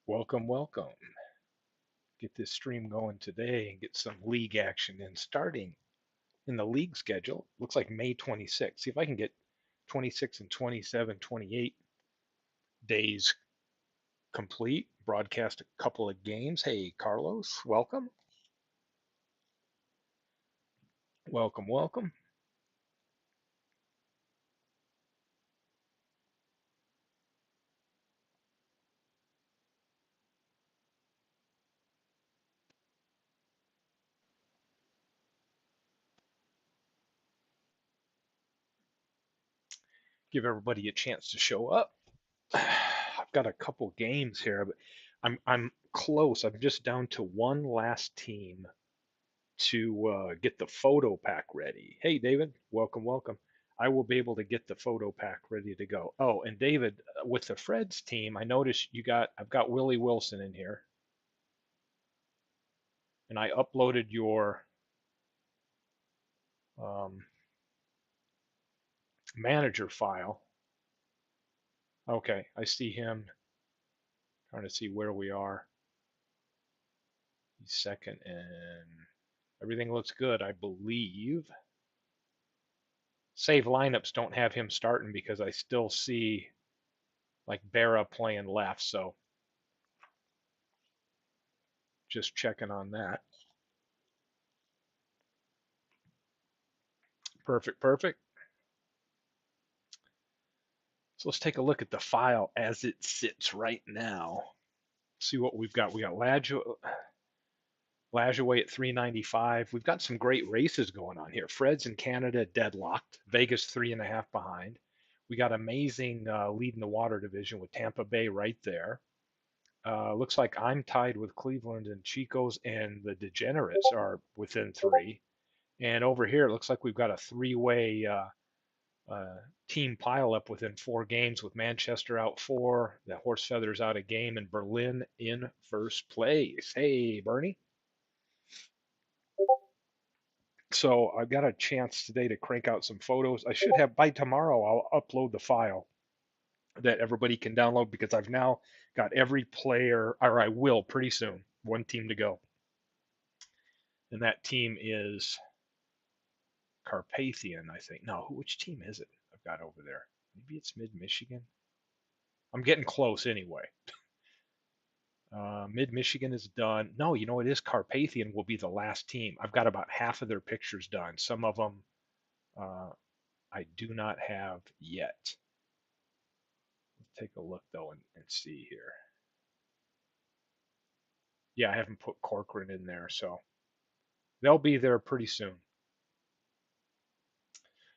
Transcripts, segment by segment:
Welcome, welcome. Get this stream going today and get some league action in. Starting in the league schedule, looks like May 26th. See if I can get 26 and 27, 28 days complete. Broadcast a couple of games. Hey, Carlos, welcome. Welcome, welcome. Give everybody a chance to show up. I've got a couple games here, but I'm close. I'm just down to one last team to get the photo pack ready. Hey, David, welcome, welcome. I will be able to get the photo pack ready to go. Oh, and David, with the Fred's team, I noticed I've got Willie Wilson in here, and I uploaded your um, manager file. Okay, I see him. Trying to see where we are. He's second, and everything looks good, I believe. Save lineups don't have him starting because I still see like Barra playing left, so just checking on that. Perfect, perfect. So let's take a look at the file as it sits right now. See what we've got. We got Lajoie at 395. We've got some great races going on here. Fred's in Canada deadlocked. Vegas 3.5 behind. We got amazing lead in the water division with Tampa Bay right there. Looks like I'm tied with Cleveland and Chico's, and the Degenerates are within three. And over here, it looks like we've got a three-way uh, team pileup within 4 games with Manchester out 4, the Horse Feathers out a game, and Berlin in first place. Hey, Bernie. So I've got a chance today to crank out some photos. I should have by tomorrow, I'll upload the file that everybody can download because I've now got every player, or I will pretty soon, one team to go. And that team is Carpathian, I think. No, which team is it I've got over there? Maybe it's Mid Michigan. I'm getting close anyway. Mid Michigan is done. No, it is Carpathian will be the last team. I've got about half of their pictures done. Some of them uh, I do not have yet. Let's take a look though and see here. Yeah, I haven't put Corcoran in there, so they'll be there pretty soon.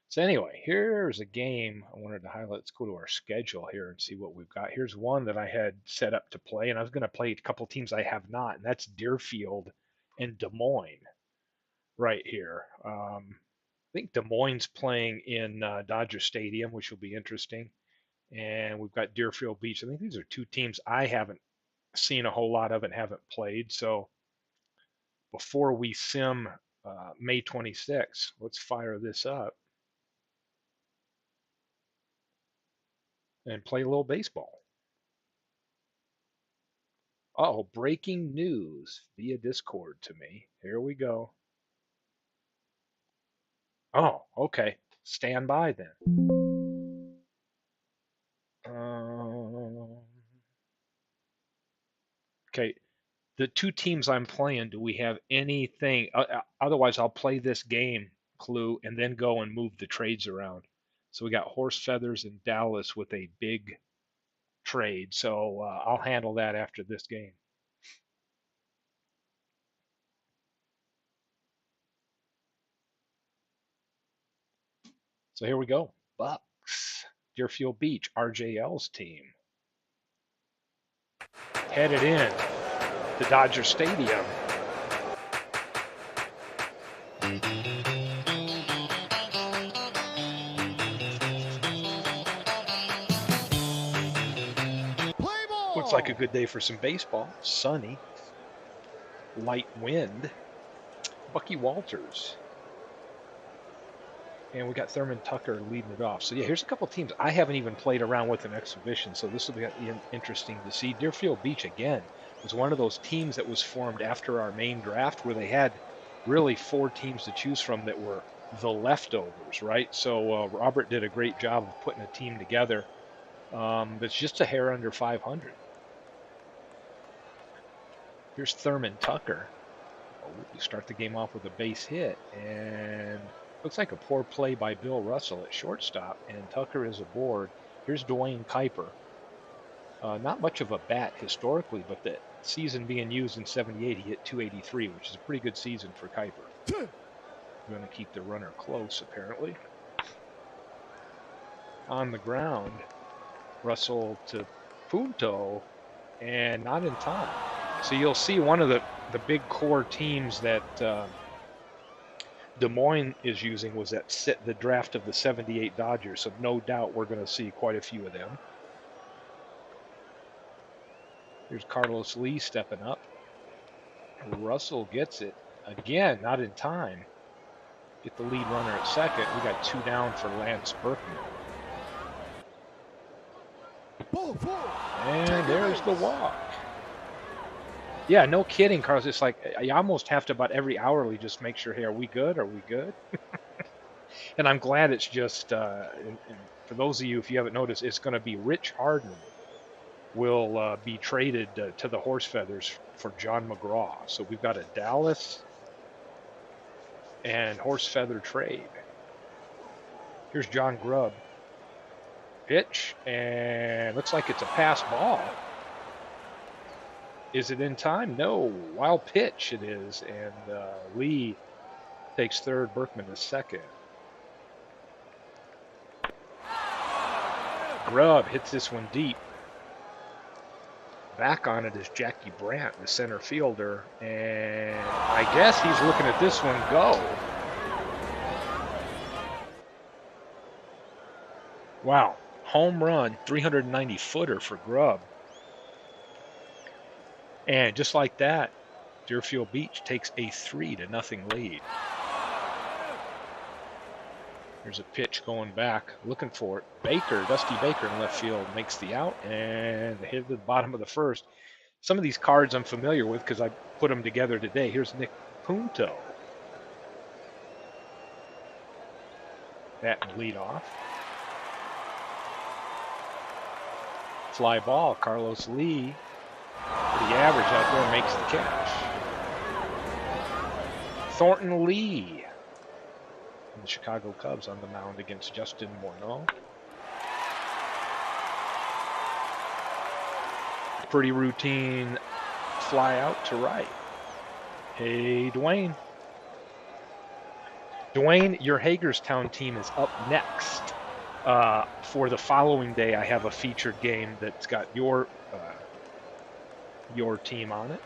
So anyway, here's a game I wanted to highlight. Let's go to our schedule here and see what we've got. Here's one that I had set up to play, and I was going to play a couple teams I have not, and that's Deerfield and Des Moines right here. I think Des Moines playing in Dodger Stadium, which will be interesting. And we've got Deerfield Beach. I think these are two teams I haven't seen a whole lot of and haven't played. So before we sim May 26th, let's fire this up and play a little baseball. Oh, breaking news via Discord to me. Here we go. Oh, okay. Stand by then. Um, okay, the two teams I'm playing, do we have anything? Otherwise, I'll play this game, Clue, and then go and move the trades around. So we got Horse Feathers and Dallas with a big trade. So I'll handle that after this game. So here we go. Bucks, Deerfield Beach, RJL's team. Headed in to Dodger Stadium. Looks like a good day for some baseball. Sunny, light wind. Bucky Walters. And we got Thurman Tucker leading it off. So yeah, here's a couple teams I haven't even played around with an exhibition, so this will be interesting to see. Deerfield Beach again was one of those teams that was formed after our main draft, where they had really 4 teams to choose from that were the leftovers, right? So Robert did a great job of putting a team together that's just a hair under 500. Here's Thurman Tucker. Oh, we start the game off with a base hit, and looks like a poor play by Bill Russell at shortstop, and Tucker is aboard. Here's Dwayne Kuiper. Not much of a bat historically, but the season being used in '78, he hit 283, which is a pretty good season for Kuiper. Going to keep the runner close, apparently. On the ground, Russell to Punto, and not in time. So you'll see one of the big core teams that Des Moines is using was the draft of the '78 Dodgers. So no doubt we're going to see quite a few of them. Here's Carlos Lee stepping up. Russell gets it. Again, not in time. Get the lead runner at second. We got 2 down for Lance Berkman. And there's the walk. Yeah, no kidding, Carlos. It's like you almost have to about every hourly just make sure, hey, are we good? Are we good? And I'm glad it's just, and for those of you, if you haven't noticed, it's going to be Rich Harden will be traded to the Horse Feathers for John McGraw. So we've got a Dallas and Horse Feather trade. Here's John Grubb. Pitch, and looks like it's a pass ball. Is it in time? No. Wild pitch it is, and Lee takes third, Berkman is second. Grubb hits this one deep. Back on it is Jackie Brandt, the center fielder, and I guess he's looking at this one go. Wow, home run, 390-footer for Grubb. And just like that, Deerfield Beach takes a 3-0 lead. There's a pitch going back, looking for it. Baker, Dusty Baker in left field makes the out, and hit at the bottom of the first. Some of these cards I'm familiar with because I put them together today. Here's Nick Punto. That and lead off. Fly ball, Carlos Lee. Pretty average out there, makes the catch. Thornton Lee. And the Chicago Cubs on the mound against Justin Morneau. Pretty routine fly out to right. Hey, Dwayne. Dwayne, your Hagerstown team is up next. For the following day, I have a featured game that's got your team on it.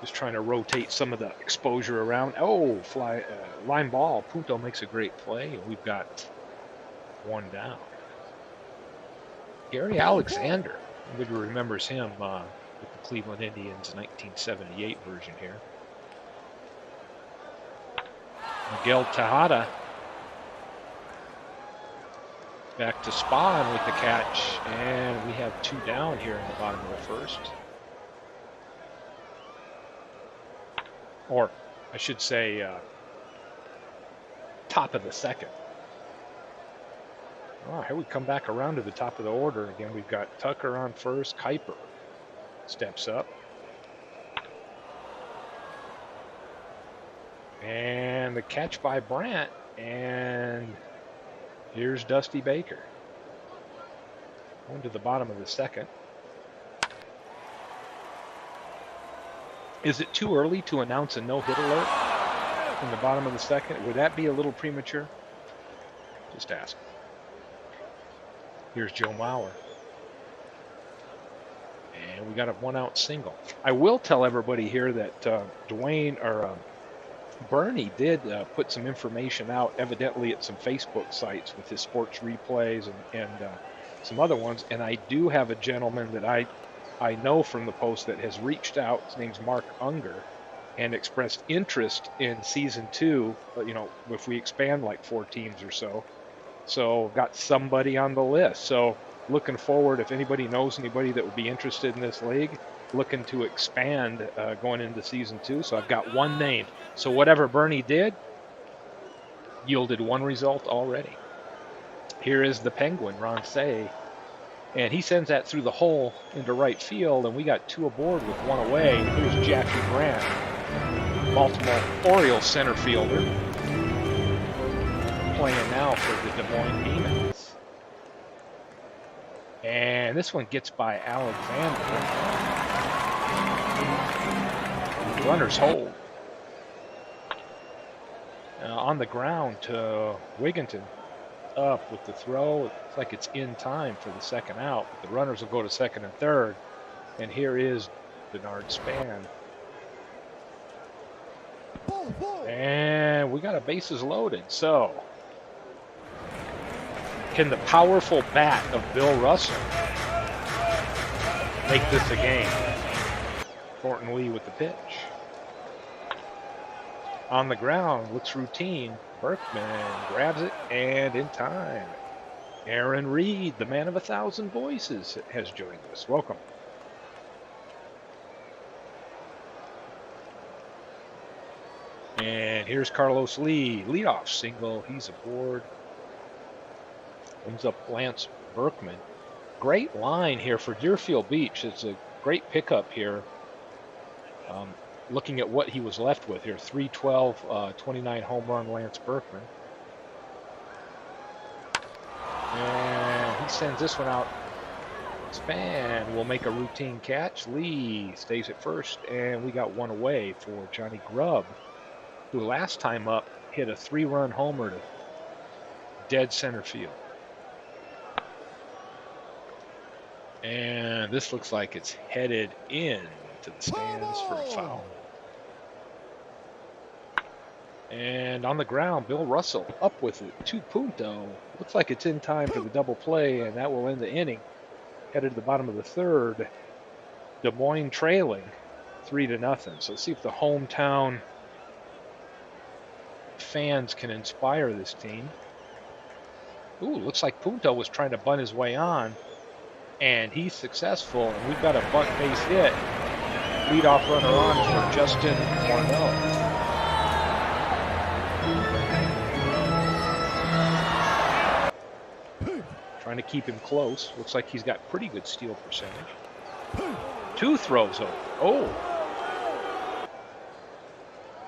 Just trying to rotate some of the exposure around. Oh, line ball. Punto makes a great play. We've got 1 down. Gary Alexander. Everybody remembers him with the Cleveland Indians 1978 version here. Miguel Tejada back to Spahn with the catch, and we have 2 down here in the bottom of the first. Or I should say top of the second. Oh, here we come back around to the top of the order again. We've got Tucker on first. Kuiper steps up. And the catch by Brandt. And here's Dusty Baker. Going to the bottom of the second. Is it too early to announce a no-hit alert in the bottom of the second? Would that be a little premature? Just ask. Here's Joe Mauer. And we got a 1-out single. I will tell everybody here that Bernie did put some information out, evidently at some Facebook sites with his sports replays and some other ones. And I do have a gentleman that I know from the post that has reached out. His name's Mark Unger, and expressed interest in season 2. You know, if we expand like 4 teams or so. So got somebody on the list. So looking forward, if anybody knows anybody that would be interested in this league, looking to expand going into season 2. So I've got one named. So whatever Bernie did yielded one result already. Here is the Penguin, Ron Say, and he sends that through the hole into right field, and we got 2 aboard with 1 away. Here's Jackie Grant, Baltimore Orioles center fielder, playing now for the Des Moines Demons. And this one gets by Alexander. Runners hold. On the ground to Wigginton. Up with the throw. It's like it's in time for the second out. But the runners will go to second and third. And here is Bernard Span. And we got a bases loaded. So, can the powerful bat of Bill Russell make this a game? Thornton Lee with the pitch. On the ground, looks routine. Berkman grabs it, and in time. Aaron Reed, the man of 1,000 voices, has joined us. Welcome. And here's Carlos Lee, leadoff single. He's aboard. Comes up Lance Berkman. Great line here for Deerfield Beach. It's a great pickup here. Looking at what he was left with here, 312, 29 home run Lance Berkman. And he sends this one out. Span will make a routine catch. Lee stays at first, and we got 1 away for Johnny Grubb, who last time up hit a 3-run homer to dead center field. And this looks like it's headed in to the stands for a foul. And on the ground, Bill Russell up with it to Punto. Looks like it's in time for the double play, and that will end the inning. Headed to the bottom of the third. Des Moines trailing 3-0. So let's see if the hometown fans can inspire this team. Ooh, looks like Punto was trying to bunt his way on, and he's successful. And we've got a bunt base hit. Leadoff runner on for Justin Morneau. Trying to keep him close. Looks like he's got pretty good steal percentage. 2 throws over. Oh.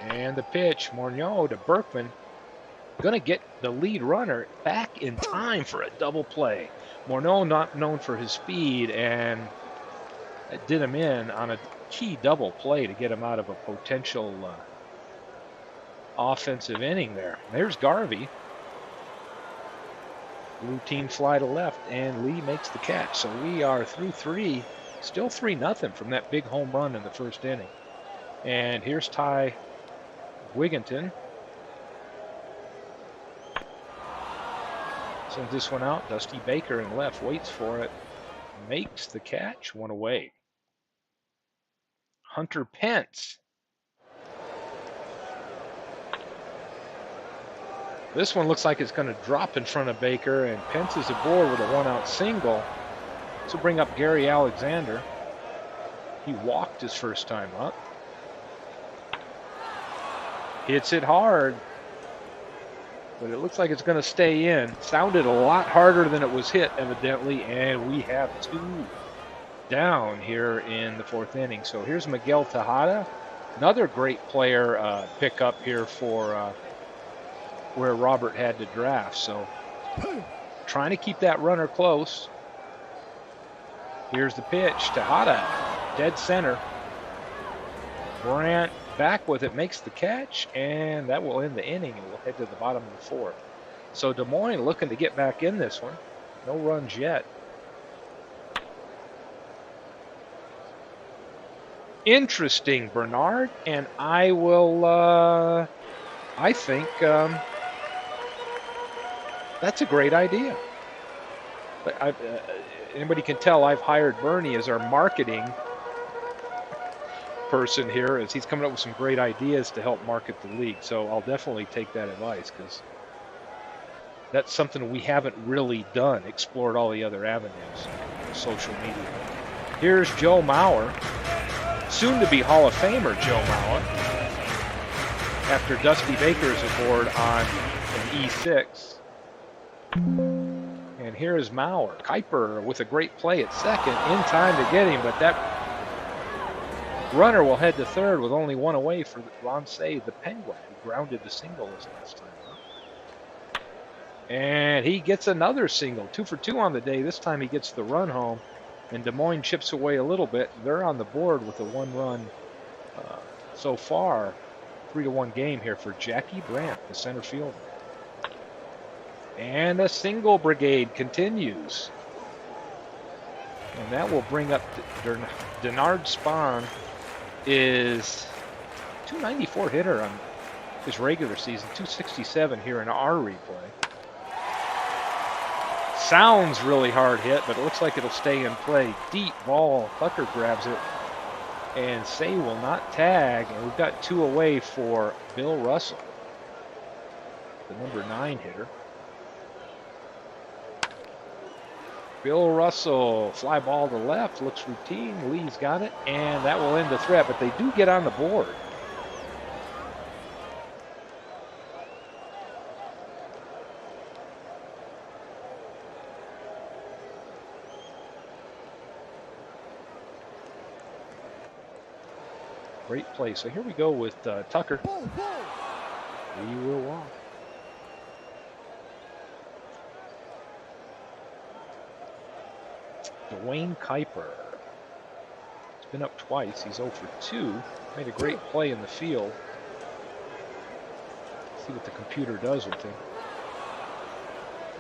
And the pitch, Morneau to Berkman. Going to get the lead runner back in time for a double play. Morneau not known for his speed, and it did him in on a key double play to get him out of a potential offensive inning there. There's Garvey. Routine fly to left, and Lee makes the catch. So we are through 3, still 3-0 from that big home run in the first inning. And here's Ty Wigginton. Sends this one out. Dusty Baker in left waits for it. Makes the catch. 1 away. Hunter Pence. This one looks like it's going to drop in front of Baker, and Pence is aboard with a 1-out single. This will bring up Gary Alexander. He walked his first time up. Hits it hard, but it looks like it's going to stay in. Sounded a lot harder than it was hit, evidently, and we have 2 down here in the 4th inning. So here's Miguel Tejada, another great player pickup here for where Robert had to draft. So trying to keep that runner close. Here's the pitch. Tejada, dead center. Brandt back with it, makes the catch, and that will end the inning, and we'll head to the bottom of the 4th. So Des Moines looking to get back in this one. No runs yet. Interesting, Bernard, and I will, I think that's a great idea. But anybody can tell I've hired Bernie as our marketing person here as he's coming up with some great ideas to help market the league. So I'll definitely take that advice because that's something we haven't really done, explored all the other avenues, social media. Here's Joe Mauer, soon to be Hall of Famer Joe Mauer, after Dusty Baker is aboard on an E6. And here is Mauer. Kuiper with a great play at second, in time to get him, but that runner will head to third with only one away for Ron Say, the Penguin, who grounded the single this last time. And he gets another single, 2 for 2 on the day. This time he gets the run home, and Des Moines chips away a little bit. They're on the board with a 1-run so far, 3-1 game here for Jackie Brandt, the center fielder. And a single brigade continues. And that will bring up Denard Spahn is 294 hitter on his regular season, 267 here in our replay. Sounds really hard hit, but it looks like it'll stay in play. Deep ball, Tucker grabs it, and Say will not tag, and we've got 2 away for Bill Russell, the number 9 hitter. Bill Russell, fly ball to left, looks routine. Lee's got it, and that will end the threat, but they do get on the board. Great play. So here we go with Tucker. We will walk. Dwayne Kuiper. He's been up twice. He's 0 for 2. Made a great play in the field. See what the computer does with him.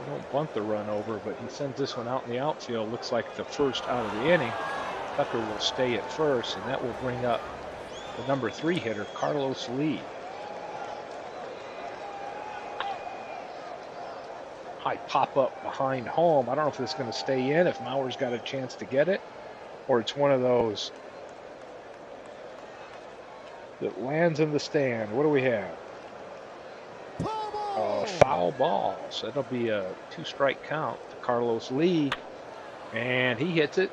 He won't bunt the run over, but he sends this one out in the outfield. Looks like the first out of the inning. Tucker will stay at first, and that will bring up the number 3 hitter, Carlos Lee. High pop up behind home. I don't know if this is going to stay in, if Mauer's got a chance to get it, or it's one of those that lands in the stand. What do we have? Foul ball. So that'll be a 2-strike count to Carlos Lee, and he hits it.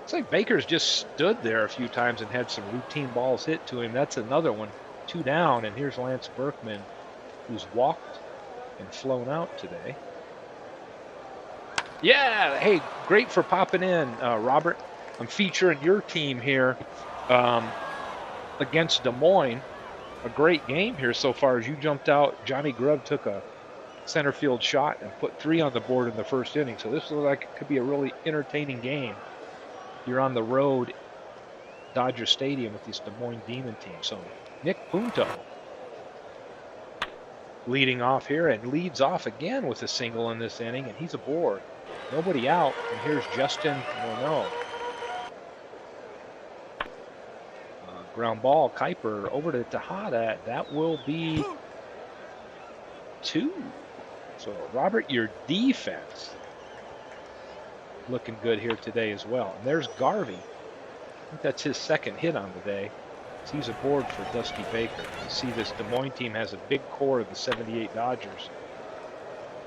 Looks like Baker's just stood there a few times and had some routine balls hit to him. That's another one. 2 down, and here's Lance Berkman, who's walked and flown out today. Yeah, hey, great for popping in, Robert. I'm featuring your team here against Des Moines. A great game here so far as you jumped out. Johnny Grubb took a center field shot and put 3 on the board in the first inning. So this looks like it could be a really entertaining game. You're on the road, Dodger Stadium, with this Des Moines Demon team. So Nick Punto leading off here, and leads off again with a single in this inning, and he's aboard. Nobody out, and here's Justin Morneau. Ground ball, Kuiper over to Tejada. That will be 2. So, Robert, your defense looking good here today as well. And there's Garvey. I think that's his 2nd hit on the day. He's aboard for Dusty Baker. You see this Des Moines team has a big core of the 78 Dodgers.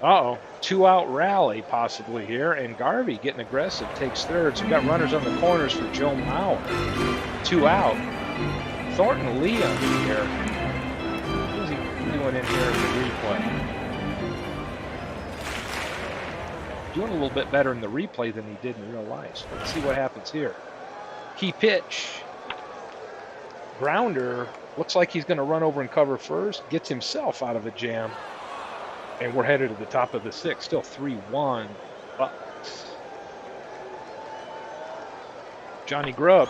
2-out rally possibly here, and Garvey getting aggressive, takes third. So we've got runners on the corners for Joe Mauer. 2 out. Thornton Lee up here. Who's he doing in here in the replay? Doing a little bit better in the replay than he did in real life. So let's see what happens here. Key pitch. Grounder. Looks like he's going to run over and cover first. Gets himself out of a jam. And we're headed to the top of the 6th. Still 3-1. Bucks. Johnny Grubb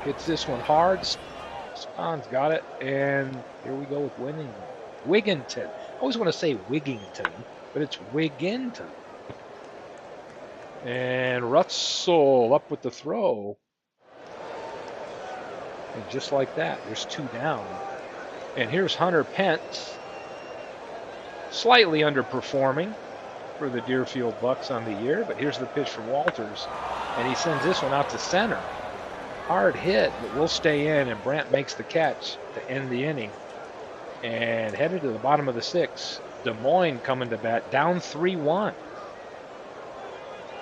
hits this one hard. Spahn's got it. And here we go with Wigginton. I always want to say Wigington, but it's Wigginton. And Russell up with the throw. And just like that, there's 2 down. And here's Hunter Pence, slightly underperforming for the Deerfield Bucks on the year, but here's the pitch from Walters, and he sends this one out to center. hard hit, but will stay in, and Brandt makes the catch to end the inning. And headed to the bottom of the 6th. Des Moines coming to bat, down 3-1.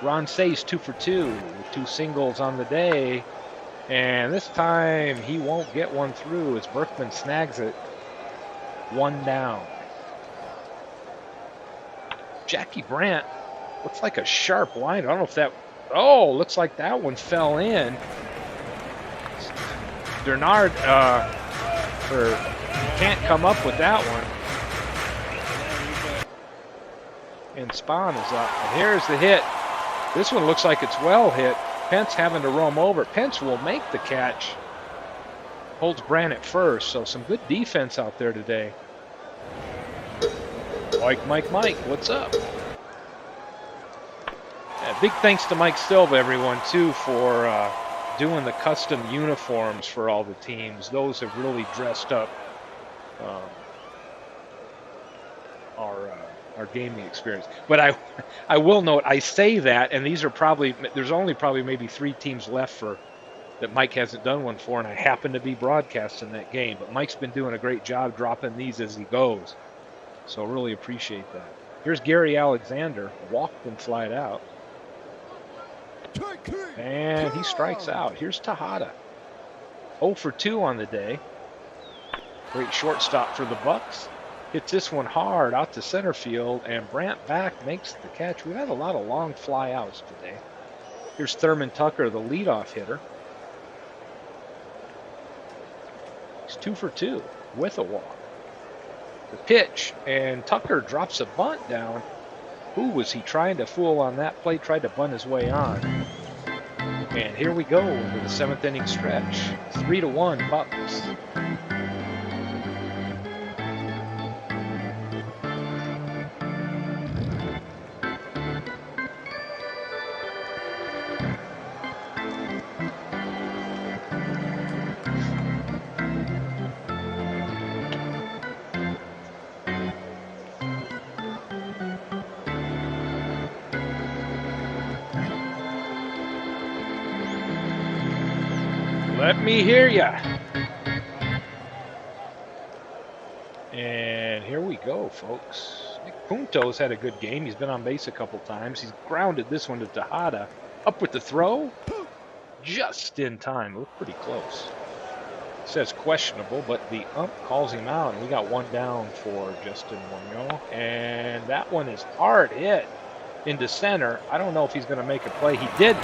Ron Sace 2 for 2 with 2 singles on the day. And this time he won't get one through as Berkman snags it. 1 down. Jackie Brandt looks like a sharp line. I don't know if that, looks like that one fell in. Bernard can't come up with that one. And Spahn is up. And here's the hit. This one looks like it's well hit. Pence having to roam over. Pence will make the catch. Holds Brandt at first, so some good defense out there today. Mike, what's up? Yeah, big thanks to Mike Silva, everyone, too, for doing the custom uniforms for all the teams. Those have really dressed up our gaming experience. But I will note, I say that, and these are probably, there's only probably maybe 3 teams left that Mike hasn't done one for, and I happen to be broadcasting that game. But Mike's been doing a great job dropping these as he goes. So really appreciate that. Here's Gary Alexander, walked and flied out. And he strikes out. Here's Tejada. 0 for 2 on the day. Great shortstop for the Bucks. Hits this one hard out to center field, and Brandt back makes the catch. We've had a lot of long fly outs today. Here's Thurman Tucker, the leadoff hitter. He's 2 for 2 with a walk. The pitch, and Tucker drops a bunt down. Who was he trying to fool on that play? Tried to bunt his way on. And here we go into the 7th inning stretch. 3-1 Bucks. Let me hear ya. And here we go, folks. Nick Punto's had a good game. He's been on base a couple times. He's grounded this one to Tejada. Up with the throw. Just in time. Looked pretty close. Says questionable, but the ump calls him out. And we got 1 down for Justin Munoz. And that one is hard hit into center. I don't know if he's going to make a play. He didn't.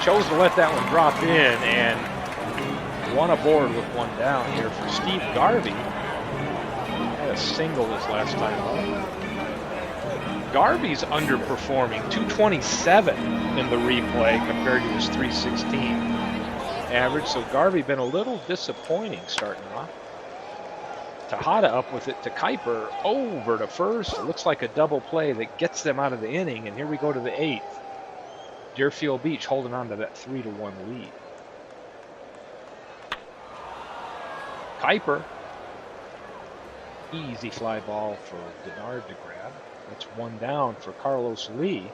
Chose to let that one drop in, and one aboard with 1 down here for Steve Garvey. Had a single this last time up. Garvey's underperforming. 227 in the replay compared to his 316 average. So Garvey been a little disappointing starting off. Tejada up with it to Kuiper over to first. It looks like a double play that gets them out of the inning. And here we go to the 8th. Deerfield Beach holding on to that 3-1 lead. Kuiper. Easy fly ball for Denard to grab. That's 1 down for Carlos Lee.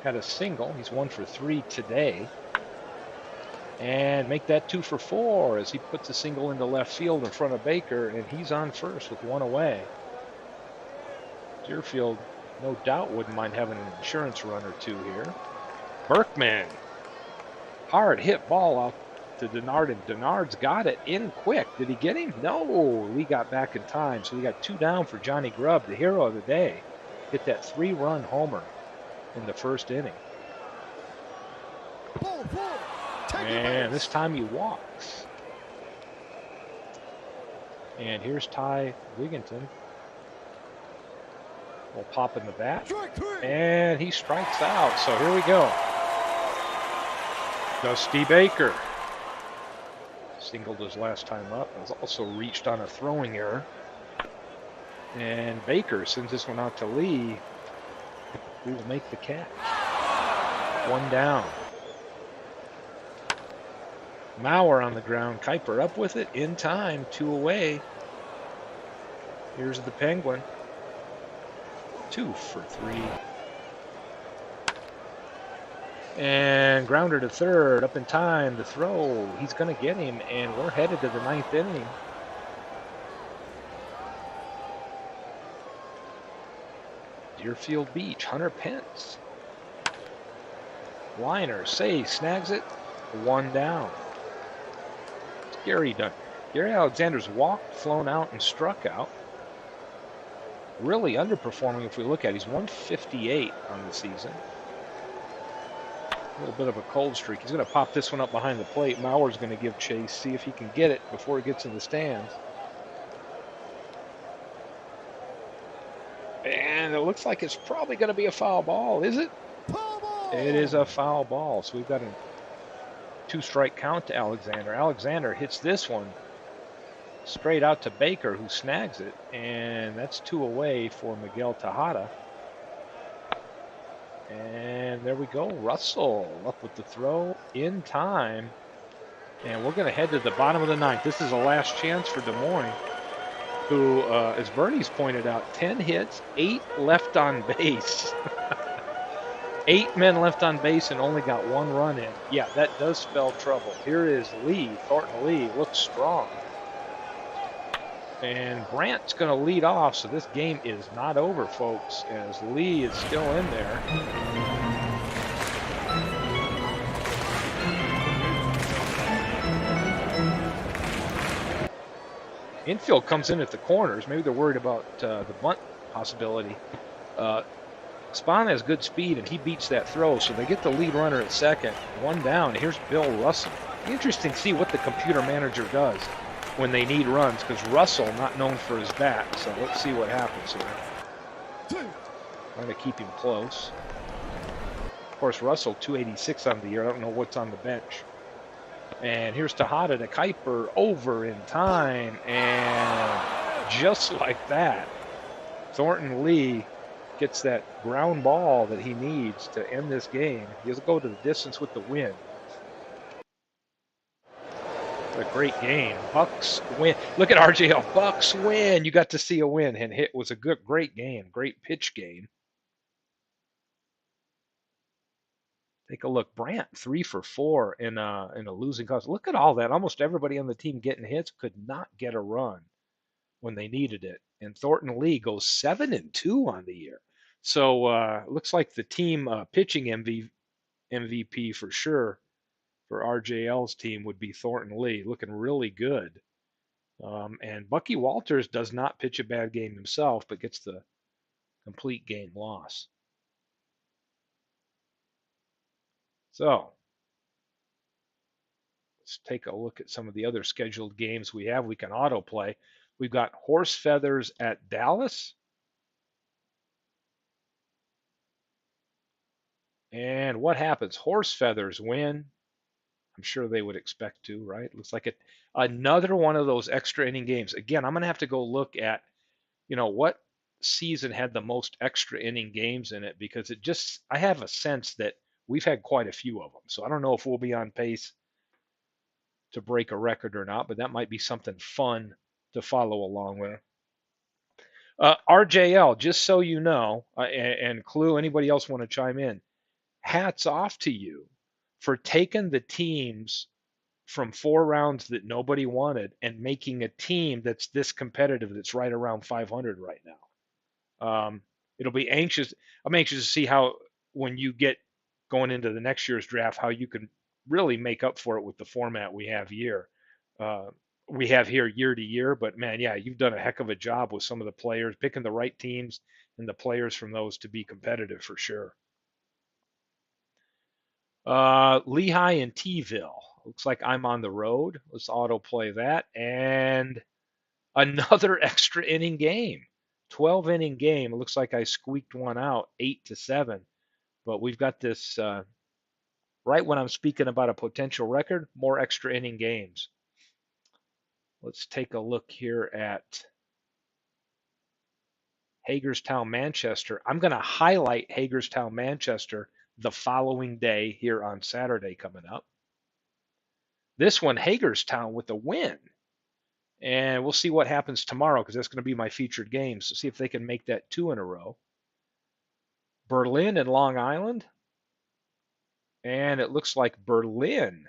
Had a single. He's 1 for 3 today. And make that 2 for 4 as he puts a single into left field in front of Baker, and he's on first with 1 away. Deerfield, no doubt, wouldn't mind having an insurance run or 2 here. Berkman. Hard hit ball out to Denard, and Denard's got it in quick. Did he get him? No. Lee got back in time, so we got 2 down for Johnny Grubb, the hero of the day. Hit that 3-run homer in the first inning. And this time he walks. And here's Ty Wigginton. Will pop in the bat. And he strikes out. So here we go. Dusty Baker. Singled his last time up. Has also reached on a throwing error. And Baker sends this one out to Lee, who will make the catch. 1 down. Mauer on the ground. Kuiper up with it in time. 2 away. Here's the Penguin. 2 for 3. And grounder to third, up in time, the throw. He's going to get him, and we're headed to the 9th inning. Deerfield Beach, Hunter Pence. Liner, snags it, 1 down. It's Gary done. Gary Alexander's walked, flown out, and struck out. Really underperforming if we look at it. He's 158 on the season. A little bit of a cold streak. He's going to pop this one up behind the plate. Mauer's going to give chase, see if he can get it before it gets in the stands. And it looks like it's probably going to be a foul ball, is it? It is a foul ball. So we've got a 2-strike count to Alexander. Alexander hits this one straight out to Baker, who snags it. And that's 2 away for Miguel Tejada. And there we go. Russell up with the throw in time. And we're going to head to the bottom of the 9th. This is a last chance for Des Moines, who, as Bernie's pointed out, 10 hits, 8 left on base. 8 men left on base and only got 1 run in. Yeah, that does spell trouble. Here is Lee. Thornton Lee looks strong. And Brandt's going to lead off, so this game is not over, folks, as Lee is still in there. Infield comes in at the corners. Maybe they're worried about the bunt possibility. Spahn has good speed, and he beats that throw, so they get the lead runner at second. 1 down. Here's Bill Russell. Interesting to see what the computer manager does when they need runs, because Russell, not known for his bat, so let's see what happens here. Trying to keep him close. Of course, Russell, 286 on the year. I don't know what's on the bench. And here's Tejada to Kuiper, over in time, and just like that, Thornton Lee gets that ground ball that he needs to end this game. He'll go to the distance with the win. A great game. Bucks win. Look at RJL. Bucks win. You got to see a win, and it was a great game. Great pitch game. Take a look. Brandt 3 for 4 in a losing cause. Look at all that. Almost everybody on the team getting hits could not get a run when they needed it. And Thornton Lee goes 7-2 on the year. So looks like the team pitching MVP for sure for RJL's team would be Thornton Lee, looking really good. And Bucky Walters does not pitch a bad game himself, but gets the complete game loss. So let's take a look at some of the other scheduled games we have. We can autoplay. We've got Horse Feathers at Dallas. And what happens? Horse Feathers win. I'm sure they would expect to, right? Looks like it. Another one of those extra inning games. Again, I'm going to have to go look at, what season had the most extra inning games in it, because I have a sense that we've had quite a few of them. So I don't know if we'll be on pace to break a record or not, but that might be something fun to follow along with. RJL, just so you know, and Clue, anybody else want to chime in? Hats off to you for taking the teams from 4 rounds that nobody wanted and making a team that's this competitive, that's right around 500 right now. It'll be anxious. I'm anxious to see how, when you get going into the next year's draft, how you can really make up for it with the format we have here year to year. But man, yeah, you've done a heck of a job with some of the players, picking the right teams and the players from those to be competitive for sure. Lehigh and T-ville. Looks like I'm on the road. Let's autoplay that. And another extra inning game. 12-inning game. It looks like I squeaked one out, 8-7. But we've got this right when I'm speaking about a potential record, more extra inning games. Let's take a look here at Hagerstown, Manchester. I'm going to highlight Hagerstown, Manchester the following day here on Saturday coming up. This one, Hagerstown with a win. And we'll see what happens tomorrow, because that's going to be my featured games. So see if they can make that 2 in a row. Berlin and Long Island. And it looks like Berlin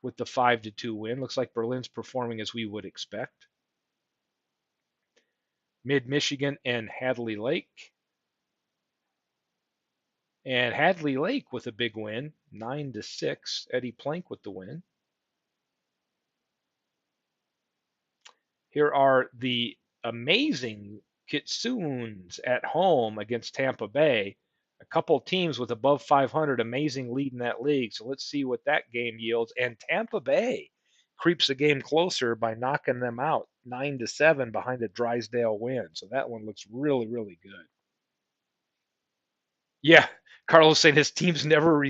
with the 5-2 win. Looks like Berlin's performing as we would expect. Mid-Michigan and Hadley Lake. And Hadley Lake with a big win, 9-6. Eddie Plank with the win. Here are the amazing Kitsunes at home against Tampa Bay. A couple teams with above 500, amazing lead in that league. So let's see what that game yields. And Tampa Bay creeps the game closer by knocking them out 9-7 behind a Drysdale win. So that one looks really, really good. Yeah, Carlos saying his team's never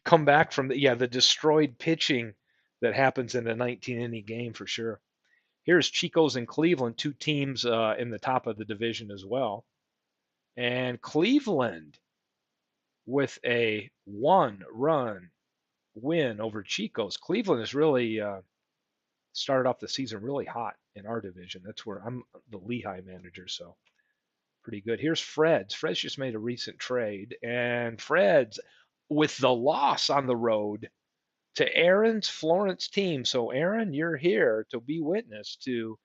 come back from the destroyed pitching that happens in a 19-inning game for sure. Here's Chico's in Cleveland, two teams in the top of the division as well. And Cleveland with a 1-run win over Chico's. Cleveland has really started off the season really hot in our division. That's where I'm the Lehigh manager, so pretty good. Here's Fred's. Fred's just made a recent trade, and Fred's with the loss on the road to Aaron's Florence team. So, Aaron, you're here to be witness to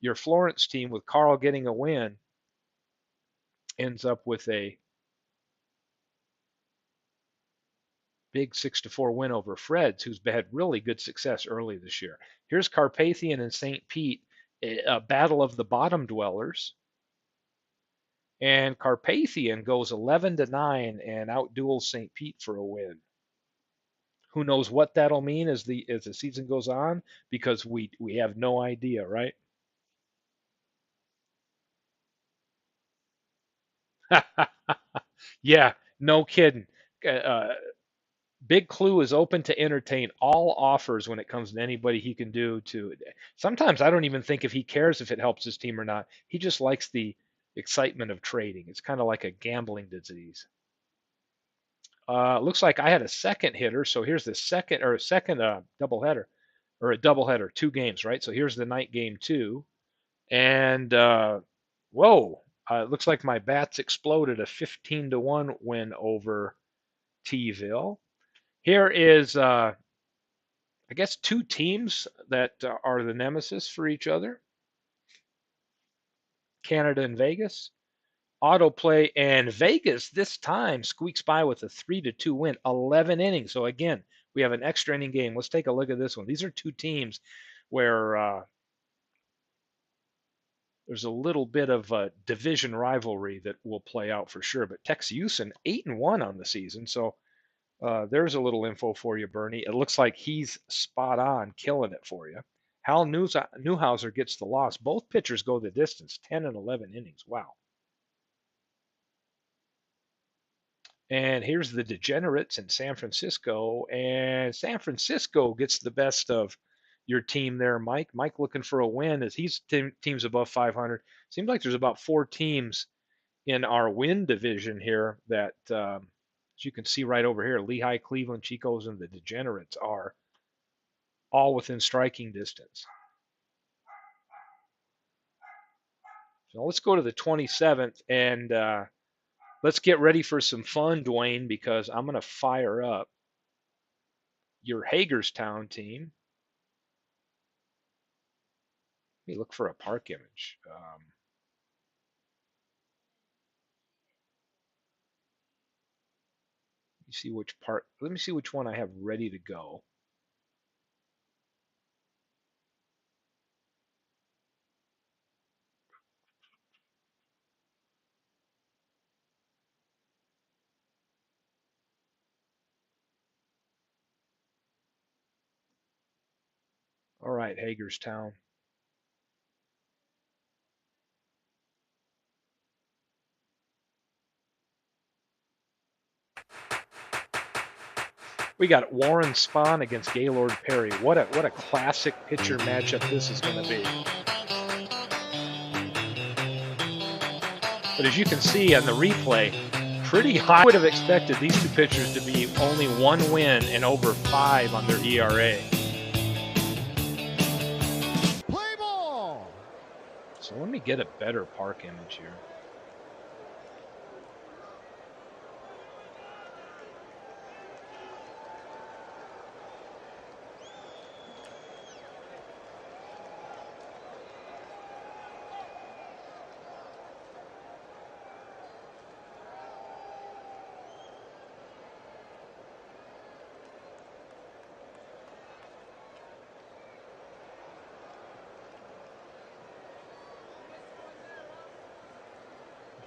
your Florence team with Carl getting a win. Ends up with a big 6-4 win over Fred's, who's had really good success early this year. Here's Carpathian and St. Pete, a battle of the bottom dwellers. And Carpathian goes 11-9 and outduels St. Pete for a win. Who knows what that'll mean as the season goes on? Because we have no idea, right? Yeah, no kidding. Big Clue is open to entertain all offers when it comes to anybody he can do to. Sometimes I don't even think if he cares if it helps his team or not. He just likes the excitement of trading. It's kind of like a gambling disease. Looks like I had a second hitter, so here's the second doubleheader, or a doubleheader, 2 games, right? So here's the night game 2, and whoa, it looks like my bats exploded, a 15-1 win over T-ville. Here is, I guess, 2 teams that are the nemesis for each other. Canada and Vegas. Autoplay and Vegas this time squeaks by with a 3-2 win, 11 innings. So again, we have an extra inning game. Let's take a look at this one. These are 2 teams where there's a little bit of a division rivalry that will play out for sure. But Tex Houston 8-1 on the season. So there's a little info for you, Bernie. It looks like he's spot on, killing it for you. Hal Newhouser gets the loss. Both pitchers go the distance, 10 and 11 innings. Wow. And here's the Degenerates in San Francisco. And San Francisco gets the best of your team there, Mike. Mike looking for a win as he's teams above 500. Seems like there's about 4 teams in our win division here that, as you can see right over here, Lehigh, Cleveland, Chicos, and the Degenerates are all within striking distance. So let's go to the 27th and let's get ready for some fun, Dwayne, because I'm going to fire up your Hagerstown team. Let me look for a park image. See which part. Let me see which one I have ready to go. All right, Hagerstown. We got Warren Spahn against Gaylord Perry. What a classic pitcher matchup this is going to be. But as you can see on the replay, pretty high. I would have expected these 2 pitchers to be only 1 win and over 5 on their ERA. Play ball. So let me get a better park image here.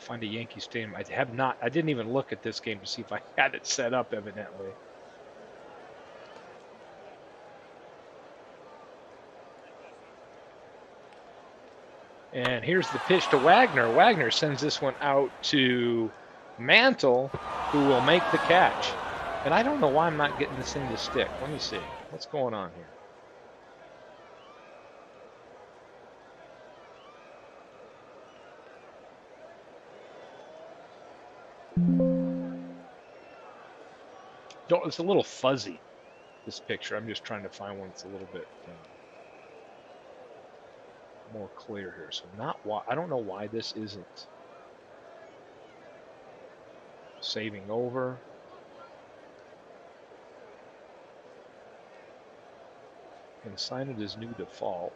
find a Yankee Stadium. I have not. I didn't even look at this game to see if I had it set up, evidently. And here's the pitch to Wagner. Wagner sends this one out to Mantle, who will make the catch. And I don't know why I'm not getting this thing to stick. Let me see. What's going on here? It's a little fuzzy, this picture. I'm just trying to find one that's a little bit more clear here. So not why. I don't know why this isn't saving over. I'm going to sign it as new default.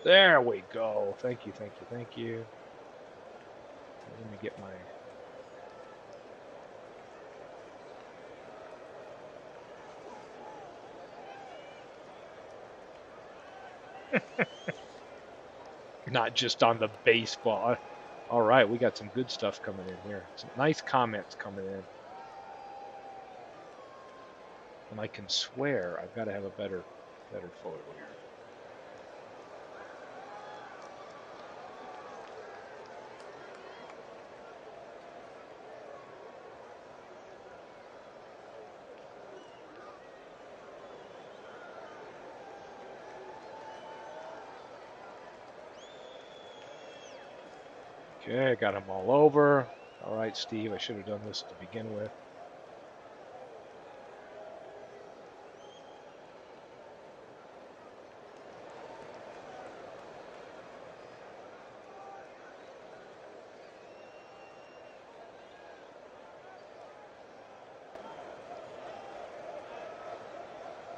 There we go. Thank you, thank you, thank you. Let me get my... Not just on the baseball. All right, we got some good stuff coming in here. Some nice comments coming in. And I can swear I've got to have a better photo here. Okay, I got them all over. All right, Steve, I should have done this to begin with.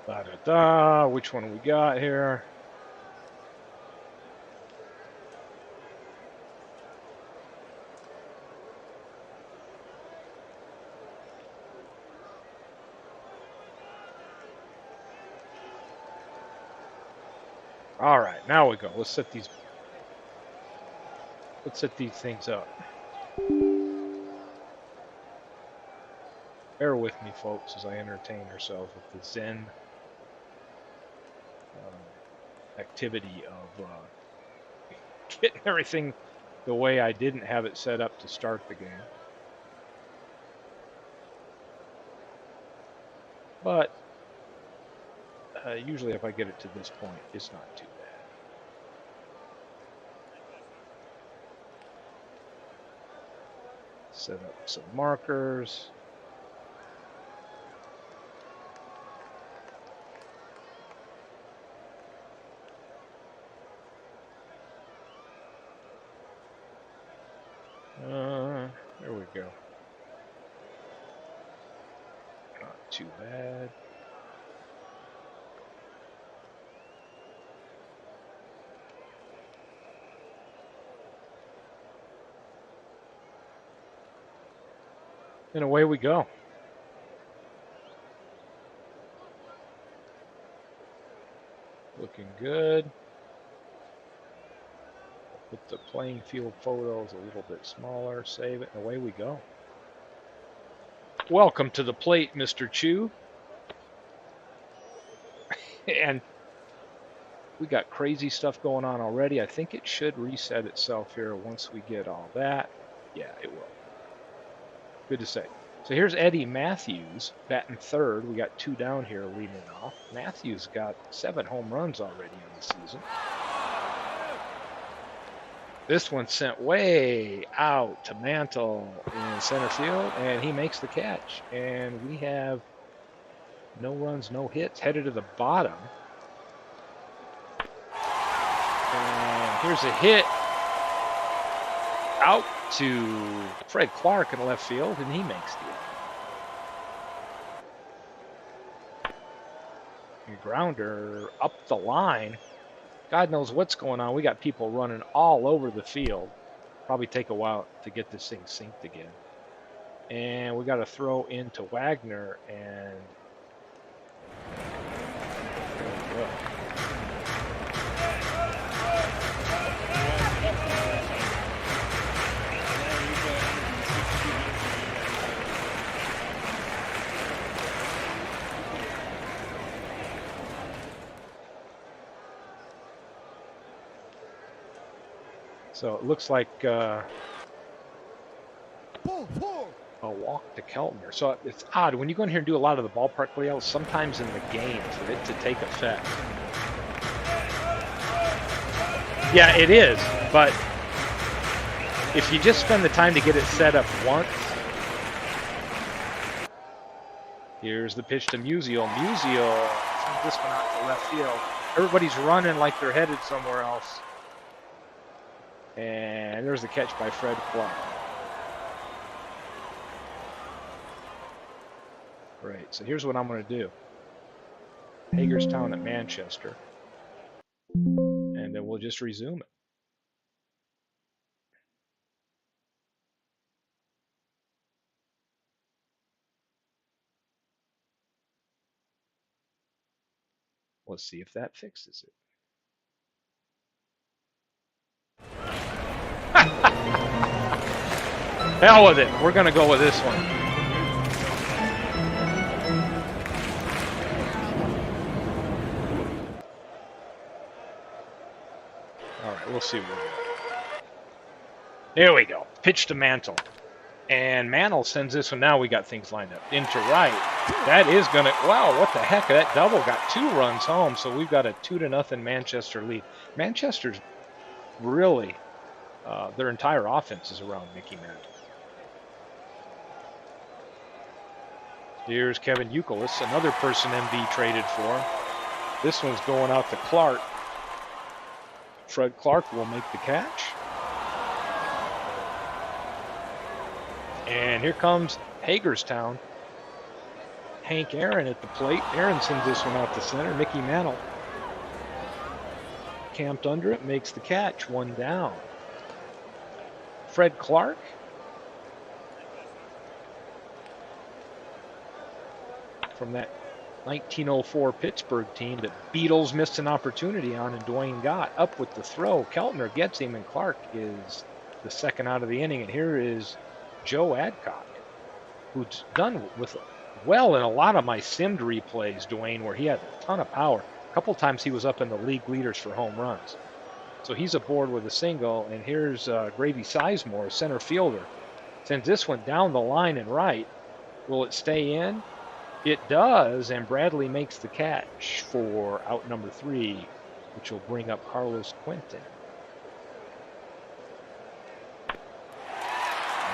Da-da-da, which one we got here? All right, now we go. Let's set these things up. Bear with me, folks, as I entertain ourselves with the Zen activity of getting everything the way I didn't have it set up to start the game. But usually if I get it to this point, it's not too bad. Set up some markers. There we go. Not too bad. And away we go. Looking good. Put the playing field photos a little bit smaller, save it, and away we go. Welcome to the plate, Mr. Chu. And we got crazy stuff going on already. I think it should reset itself here once we get all that. Yeah, it will. Good to say. So here's Eddie Matthews batting third. We got 2 down here leading off. Matthews got 7 home runs already in the season. This one sent way out to Mantle in center field, and he makes the catch. And we have no runs, no hits, headed to the bottom. And here's a hit out to Fred Clark in left field, and he makes the grounder up the line. God knows what's going on. We got people running all over the field. Probably take a while to get this thing synced again. And we got to throw into Wagner, and So it looks like a walk to Keltner. So it's odd when you go in here and do a lot of the ballpark layouts. Sometimes in the game, for it to take effect. Yeah, it is. But if you just spend the time to get it set up once. Here's the pitch to Musial. Musial sends this one out to left field. Everybody's running like they're headed somewhere else. And there's the catch by Fred Clark. Right, so here's what I'm going to do. Hagerstown at Manchester. And then we'll just resume it. Let's see if that fixes it. Hell with it. We're going to go with this one. All right, we'll see what we get. There we go. Pitch to Mantle. And Mantle sends this one. Now we got things lined up. Into right. That is going to... Wow, what the heck? That double got 2 runs home, so we've got a 2-0 Manchester lead. Manchester's really... their entire offense is around Mickey Mantle. Here's Kevin Youkilis, another person MV traded for. This one's going out to Clark. Fred Clark will make the catch. And here comes Hagerstown. Hank Aaron at the plate. Aaron sends this one out to center. Mickey Mantle camped under it, makes the catch. 1 down. Fred Clark. From that 1904 Pittsburgh team that Beatles missed an opportunity on and Dwayne got. Up with the throw. Keltner gets him and Clark is the second out of the inning. And here is Joe Adcock, who's done with well in a lot of my simmed replays, Dwayne, where he had a ton of power. A couple times he was up in the league leaders for home runs. So he's aboard with a single, and here's Gravy Sizemore, center fielder. Sends this one down the line and right. Will it stay in? It does, and Bradley makes the catch for out number 3, which will bring up Carlos Quentin.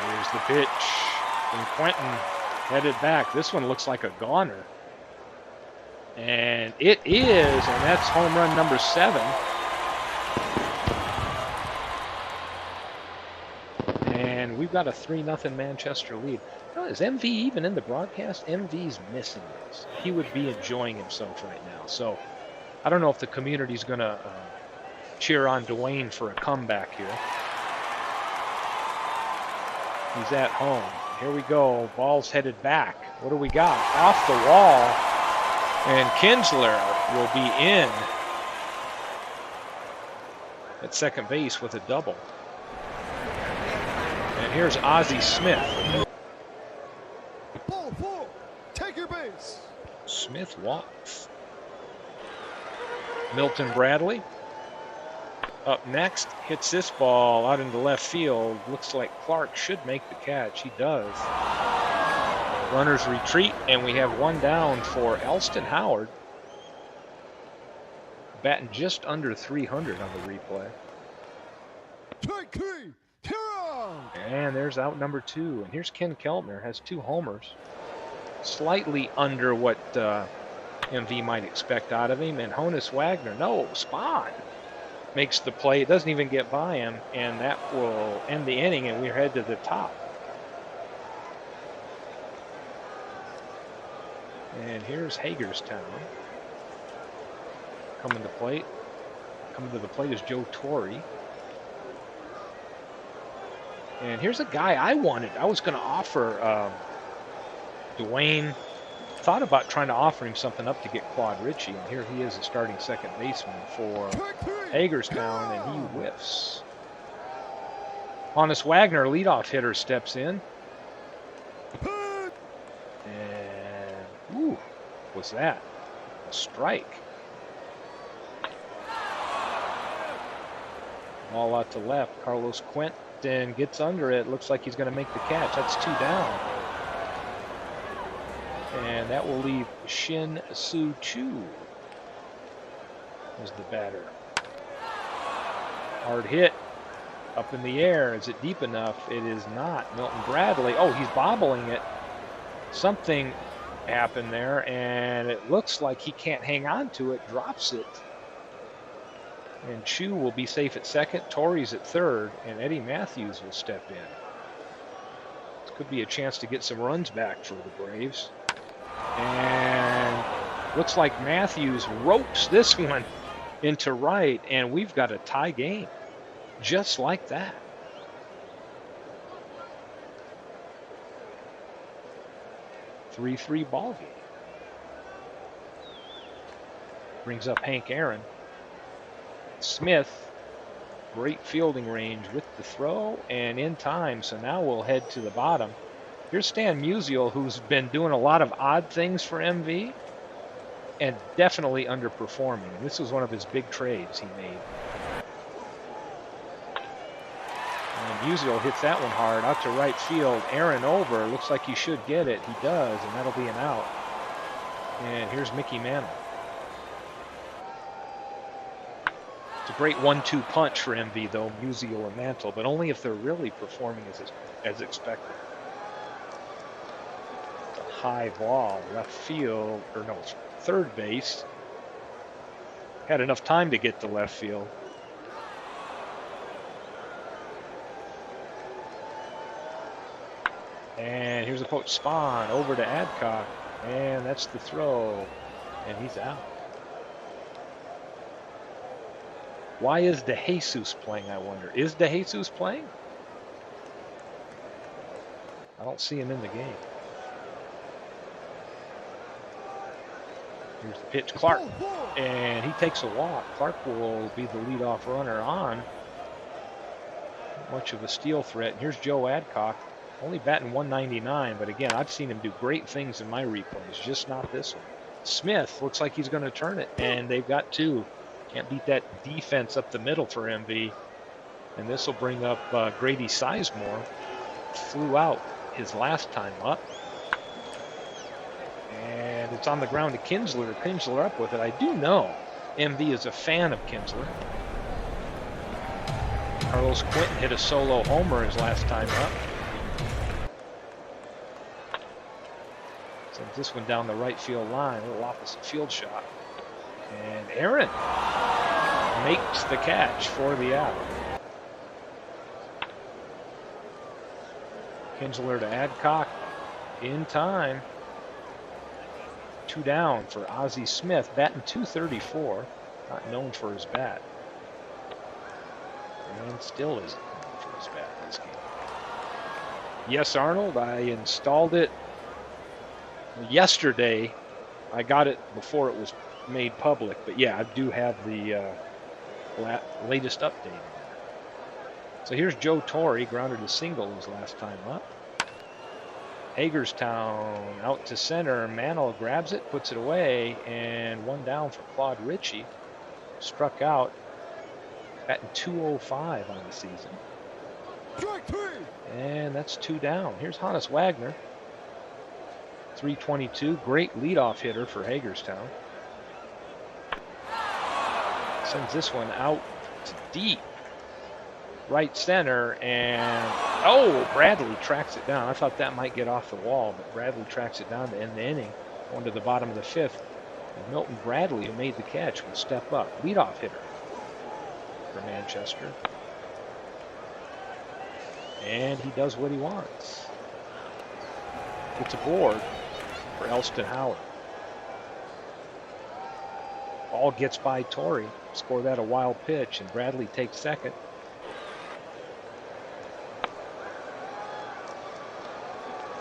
Here's the pitch from Quentin, headed back. This one looks like a goner. And it is, and that's home run number 7. And we've got a 3-0 Manchester lead. Oh, is MV even in the broadcast? MV's missing this. He would be enjoying himself right now. So I don't know if the community's going to cheer on Dwayne for a comeback here. He's at home. Here we go. Ball's headed back. What do we got? Off the wall. And Kinsler will be in at second base with a double. And here's Ozzie Smith. Ball 4. Take your base. Smith walks. Milton Bradley up next, hits this ball out into left field. Looks like Clark should make the catch. He does. Runners retreat, and we have 1 down for Elston Howard. Batting just under 300 on the replay. Take 3. And there's out number 2. And here's Ken Keltner, has 2 homers. Slightly under what MV might expect out of him. And Honus Wagner, no, Spahn makes the play. It doesn't even get by him, and that will end the inning, and we're head to the top. And here's Hagerstown. Coming to the plate. Coming to the plate is Joe Torre. And here's a guy I wanted. I was going to offer Dwayne thought about trying to offer him something up to get Claude Ritchie, and here he is, the starting second baseman for Hagerstown, and he whiffs. Honus Wagner, leadoff hitter, steps in. And, ooh, what's that? A strike. Ball out to left. Carlos Quentin gets under it. Looks like he's going to make the catch. That's 2 down. And that will leave Shin Soo Chu as the batter. Hard hit. Up in the air. Is it deep enough? It is not. Milton Bradley. Oh, he's bobbling it. Something happened there, and it looks like he can't hang on to it. Drops it. And Chu will be safe at second. Torrey's at third, and Eddie Matthews will step in. This could be a chance to get some runs back for the Braves. And looks like Matthews ropes this one into right, and we've got a tie game. Just like that. A 3-3 ball game. Brings up Hank Aaron. Smith, great fielding range with the throw and in time, so now we'll head to the bottom. Here's Stan Musial, who's been doing a lot of odd things for MV and definitely underperforming. This was one of his big trades he made. And Musial hits that one hard out to right field. Aaron over, looks like he should get it. He does, and that'll be an out. And here's Mickey Mantle. It's a great 1-2 punch for MV, though, Musial and Mantle, but only if they're really performing as expected. It's a high ball, left field, or no, third base. Had enough time to get to left field. And here's a Coach Spahn over to Adcock, and that's the throw, and he's out. Why is DeJesus playing, I wonder? Is DeJesus playing? I don't see him in the game. Here's the pitch, Clark, and he takes a walk. Clark will be the leadoff runner on. Not much of a steal threat. And here's Joe Adcock, only batting 199, but again, I've seen him do great things in my replays, just not this one. Smith looks like he's going to turn it, and they've got 2. Can't beat that defense up the middle for MV. And this will bring up Grady Sizemore. Flew out his last time up. And it's on the ground to Kinsler. Kinsler up with it. I do know MV is a fan of Kinsler. Carlos Quentin hit a solo homer his last time up. Sends this one down the right field line. A little opposite field shot. And Aaron makes the catch for the out. Kinsler to Adcock in time. 2 down for Ozzie Smith, batting .234. Not known for his bat. And still isn't known for his bat this game. Yes, Arnold, I installed it yesterday. I got it before it was made public, but yeah, I do have the latest update. So here's Joe Torre, grounded a single his last time up. Hagerstown out to center. Mantle grabs it, puts it away, and 1 down for Claude Ritchie. Struck out, batting .205 on the season. Strike 3. And that's 2 down. Here's Honus Wagner, 322, great leadoff hitter for Hagerstown. Sends this one out to deep right center, and oh, Bradley tracks it down. I thought that might get off the wall, but Bradley tracks it down to end the inning, going to the bottom of the 5th. And Milton Bradley, who made the catch, will step up. Leadoff hitter for Manchester. And he does what he wants. Gets a board for Elston Howard. Ball gets by Torrey. Score that a wild pitch, and Bradley takes second.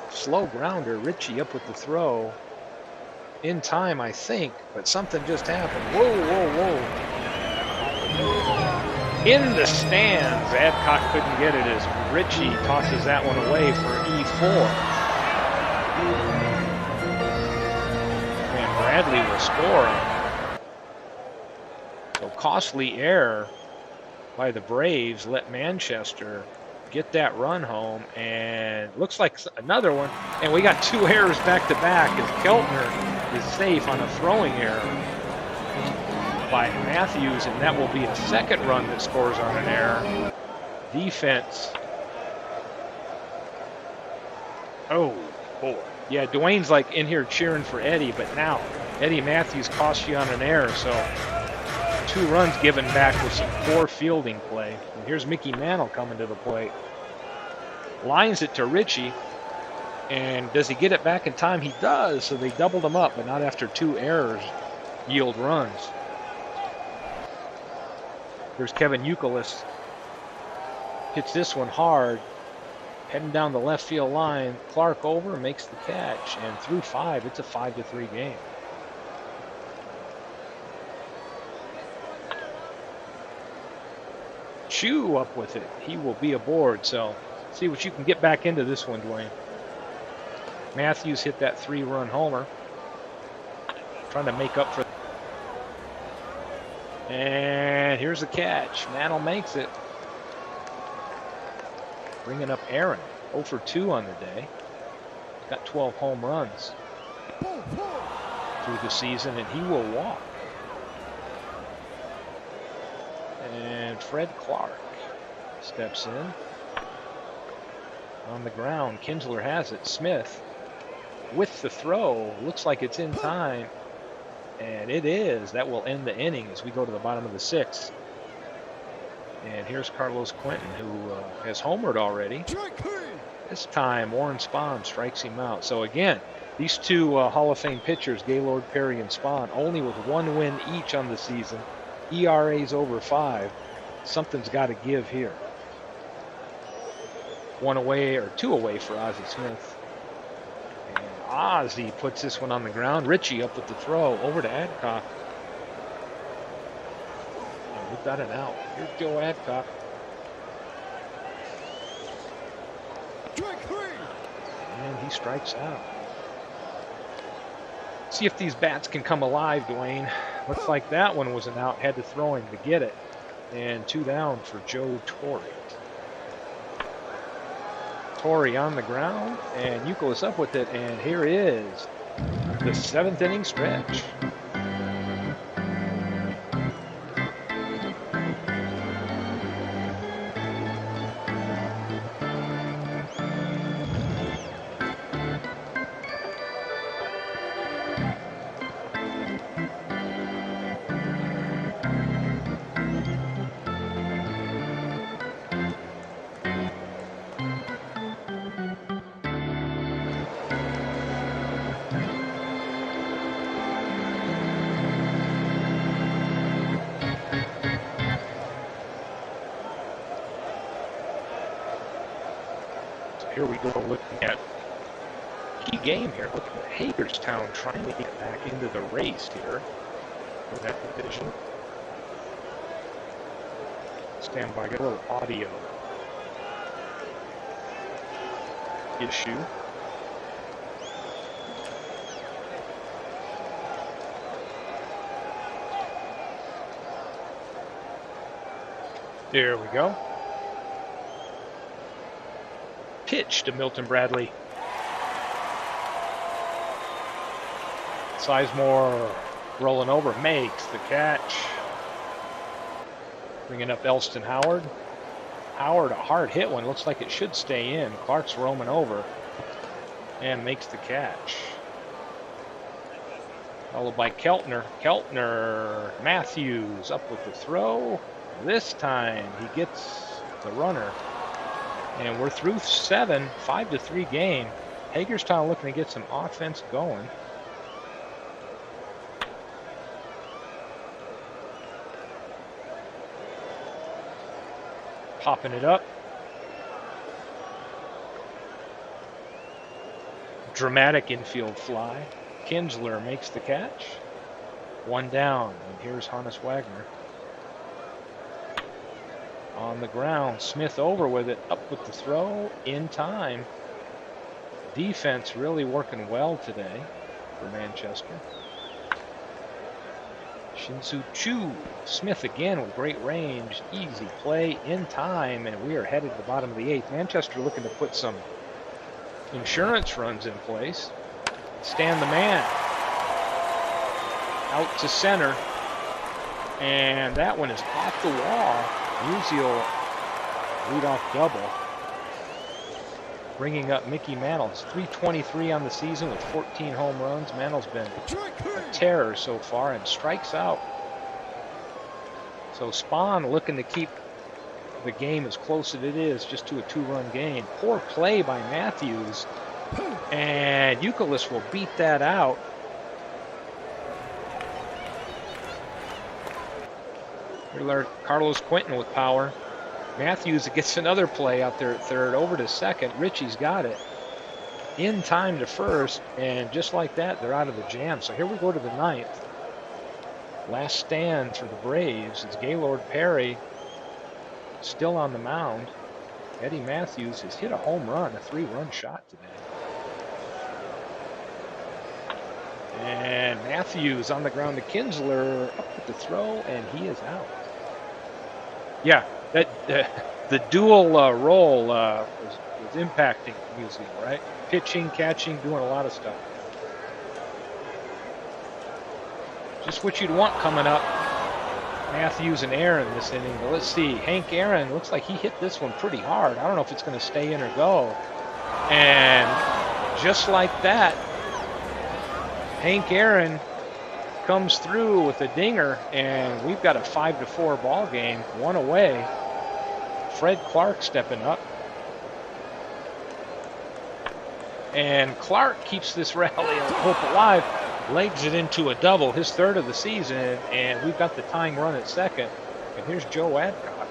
Slow grounder. Ritchie up with the throw. in time, I think, but something just happened. Whoa, whoa, whoa. In the stands, Adcock couldn't get it as Ritchie tosses that one away for E4. And Bradley will score. So costly error by the Braves let Manchester get that run home, and looks like another one. And we got 2 errors back to back as Keltner is safe on a throwing error by Matthews, and that will be a second run that scores on an error. Defense. Oh boy. Yeah, Dwayne's like in here cheering for Eddie, but now Eddie Matthews cost you on an error, so 2 runs given back with some poor fielding play. And here's Mickey Mantle coming to the plate. Lines it to Ritchie. And does he get it back in time? He does. So they doubled him up, but not after 2 errors yield runs. There's Kevin Youkilis. Hits this one hard. Heading down the left field line. Clark over, makes the catch. And through 5, it's a 5-3 game. Chu up with it. He will be aboard. So see what you can get back into this one, Dwayne. Matthews hit that 3-run homer. Trying to make up for. And here's the catch. Mantle makes it. Bringing up Aaron. 0 for 2 on the day. Got 12 home runs through the season, and he will walk. And Fred Clark steps in. On the ground, Kinsler has it. Smith with the throw. Looks like it's in time. And it is. That will end the inning as we go to the bottom of the 6th. And here's Carlos Quentin, who has homered already. This time, Warren Spahn strikes him out. So again, these 2 Hall of Fame pitchers, Gaylord Perry and Spahn, only with 1 win each on the season. ERA's over 5. Something's got to give here. 1 away or 2 away for Ozzie Smith. And Ozzie puts this one on the ground. Ritchie up with the throw over to Adcock. And we've got an out. Here's Joe Adcock. And he strikes out. See if these bats can come alive, Dwayne. Looks like that one was an out. Had to throw him to get it. And 2 down for Joe Torre. Torre on the ground, and Youkilis up with it, and here is the 7th inning stretch. Here we go, looking at key game here. Looking at Hagerstown trying to get back into the race here for that division. Stand by, get a little audio issue. There we go. Pitch to Milton Bradley. Sizemore rolling over, makes the catch. Bringing up Elston Howard. Howard, a hard hit one. Looks like it should stay in. Clark's roaming over and makes the catch. Followed by Keltner. Keltner, Matthews up with the throw. This time he gets the runner. And we're through 7, 5-3 game. Hagerstown looking to get some offense going. Popping it up. Dramatic infield fly. Kinsler makes the catch. One down, and here's Hannes Wagner. On the ground, Smith over with it, up with the throw, in time. Defense really working well today for Manchester. Shin-Soo Choo. Smith again with great range, easy play, in time, and we are headed to the bottom of the 8th. Manchester looking to put some insurance runs in place. Stan the man. Out to center, and that one is off the wall. Musial leadoff double, bringing up Mickey Mantle. It's 323 on the season with 14 home runs. Mantle's been a terror so far and strikes out. So Spahn looking to keep the game as close as it is, just to a 2-run game. Poor play by Matthews, and Youkilis will beat that out. Here's Carlos Quentin with power. Matthews gets another play out there at third, over to second. Ritchie's got it. In time to first, and just like that, they're out of the jam. So here we go to the 9th. Last stand for the Braves. It's Gaylord Perry still on the mound. Eddie Matthews has hit a home run, a 3-run shot today. And Matthews on the ground to Kinsler, up with the throw, and he is out. Yeah, that the dual role was impacting Musial, right? Pitching, catching, doing a lot of stuff. Just what you'd want coming up. Matthews and Aaron this inning. But let's see. Hank Aaron looks like he hit this one pretty hard. I don't know if it's going to stay in or go. And just like that, Hank Aaron comes through with a dinger, and we've got a 5-4 ball game, one away. Fred Clark stepping up. And Clark keeps this rally of hope alive, legs it into a double, his 3rd of the season, and we've got the tying run at second. And here's Joe Adcock.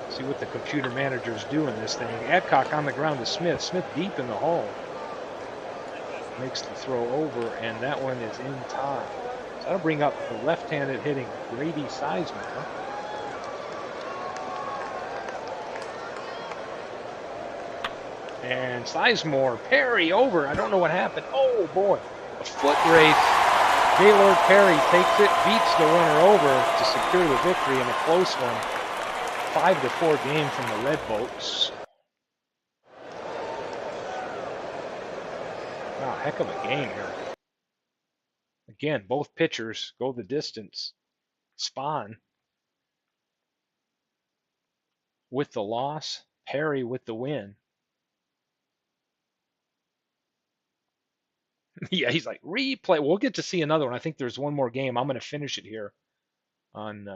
See what the computer manager's doing this thing. Adcock on the ground to Smith. Smith deep in the hole. Makes the throw over, and that one is in time. So that'll bring up the left-handed hitting Grady Sizemore. And Sizemore, Perry over. I don't know what happened. Oh boy, a foot race. Gaylord Perry takes it, beats the runner over to secure the victory in a close one. 5-4 game from the Red Bolts. Wow, heck of a game here. Again, both pitchers go the distance. Spahn with the loss, Perry with the win. Yeah, he's like, replay. We'll get to see another one. I think there's one more game. I'm going to finish it here on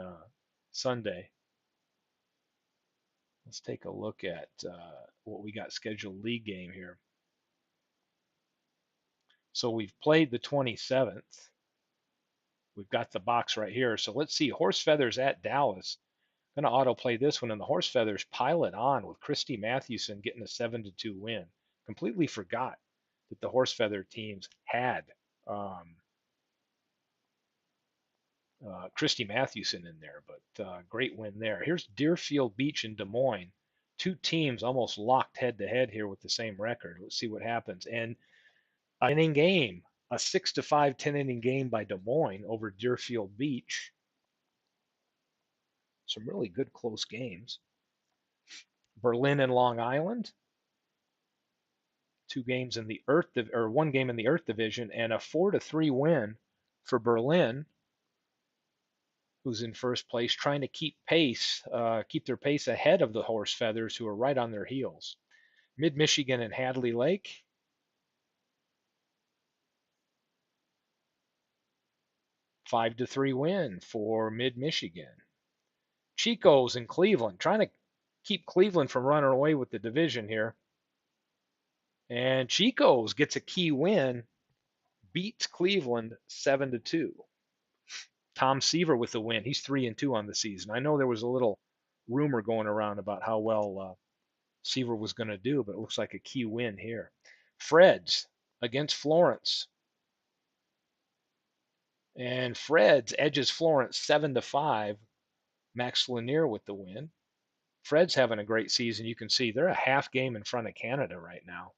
Sunday. Let's take a look at what we got scheduled league game here. So we've played the 27th. We've got the box right here. So let's see. Horse Feathers at Dallas. I'm going to autoplay this one, and the Horse Feathers pile it on with Christy Mathewson getting a 7-2 win. Completely forgot that the Horse Feather teams had Christy Mathewson in there, but great win there. Here's Deerfield Beach and Des Moines. Two teams almost locked head-to-head here with the same record. Let's see what happens. And an inning game, a 6-5 10-inning game by Des Moines over Deerfield Beach. Some really good close games. Berlin and Long Island. 2 games in the Earth, or 1 game in the Earth Division, and a 4-3 win for Berlin, who's in first place, trying to keep their pace ahead of the Horse Feathers, who are right on their heels. Mid-Michigan and Hadley Lake. A 5-3 win for Mid-Michigan. Chico's in Cleveland, trying to keep Cleveland from running away with the division here. And Chico's gets a key win, beats Cleveland 7-2. Tom Seaver with the win. He's 3-2 on the season. I know there was a little rumor going around about how well Seaver was going to do, but it looks like a key win here. Fred's against Florence. And Fred's edges Florence 7-5. Max Lanier with the win. Fred's having a great season. You can see they're a half game in front of Canada right now.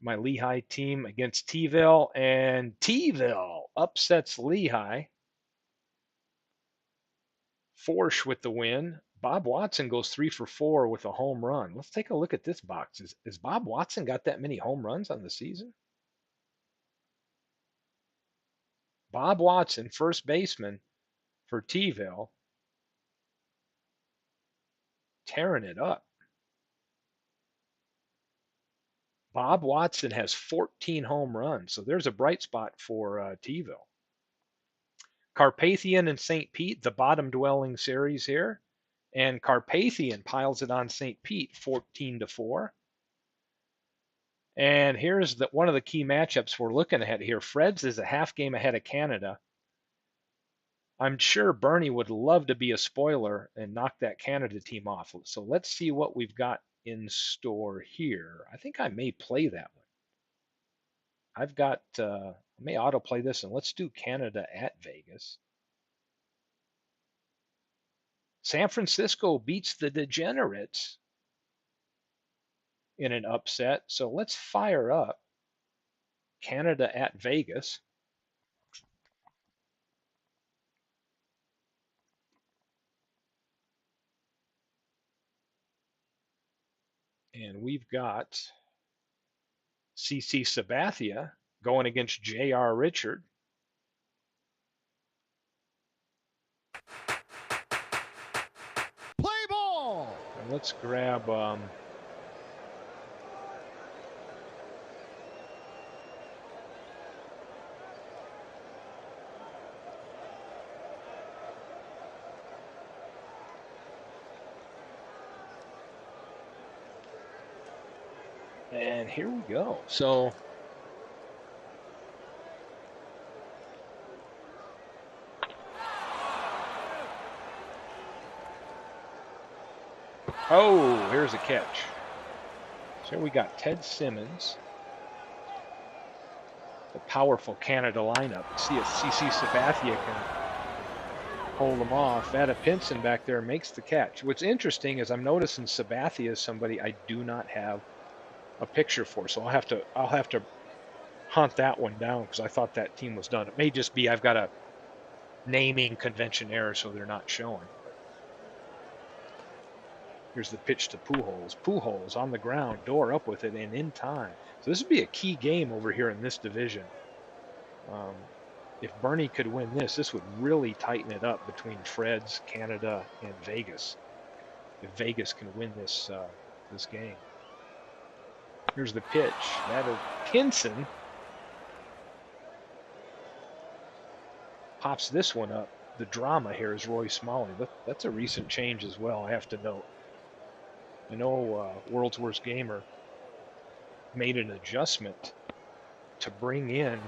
My Lehigh team against T-ville, and T-ville upsets Lehigh. Forsch with the win. Bob Watson goes 3 for 4 with a home run. Let's take a look at this box. Is Bob Watson got that many home runs on the season? Bob Watson, first baseman for T-ville, tearing it up. Bob Watson has 14 home runs, so there's a bright spot for T-ville. Carpathian and St. Pete, the bottom dwelling series here. And Carpathian piles it on St. Pete 14-4. And here's one of the key matchups we're looking at here. Fred's is a half game ahead of Canada. I'm sure Bernie would love to be a spoiler and knock that Canada team off. So let's see what we've got in store here. I think I may play that one. I've got, I may autoplay this, and let's do Canada at Vegas. San Francisco beats the Degenerates in an upset. So let's fire up Canada at Vegas. And we've got CC Sabathia going against J.R. Richard. Play ball. And let's grab and here we go. So oh, here's a catch. So we got Ted Simmons, the powerful Canada lineup. See if CC Sabathia can hold them off. Vada Pinson back there makes the catch. What's interesting is I'm noticing Sabathia is somebody I do not have a picture for, so I'll have to hunt that one down because I thought that team was done. It may just be I've got a naming convention error, so they're not showing. Here's the pitch to Pujols. Pujols on the ground, door up with it, and in time. So this would be a key game over here in this division. If Bernie could win this would really tighten it up between Fred's, Canada, and Vegas. If Vegas can win this this game. Here's the pitch. That is Pinson. Pops this one up. The drama here is Roy Smalley. That's a recent change as well, I have to note. I know World's Worst Gamer made an adjustment to bring in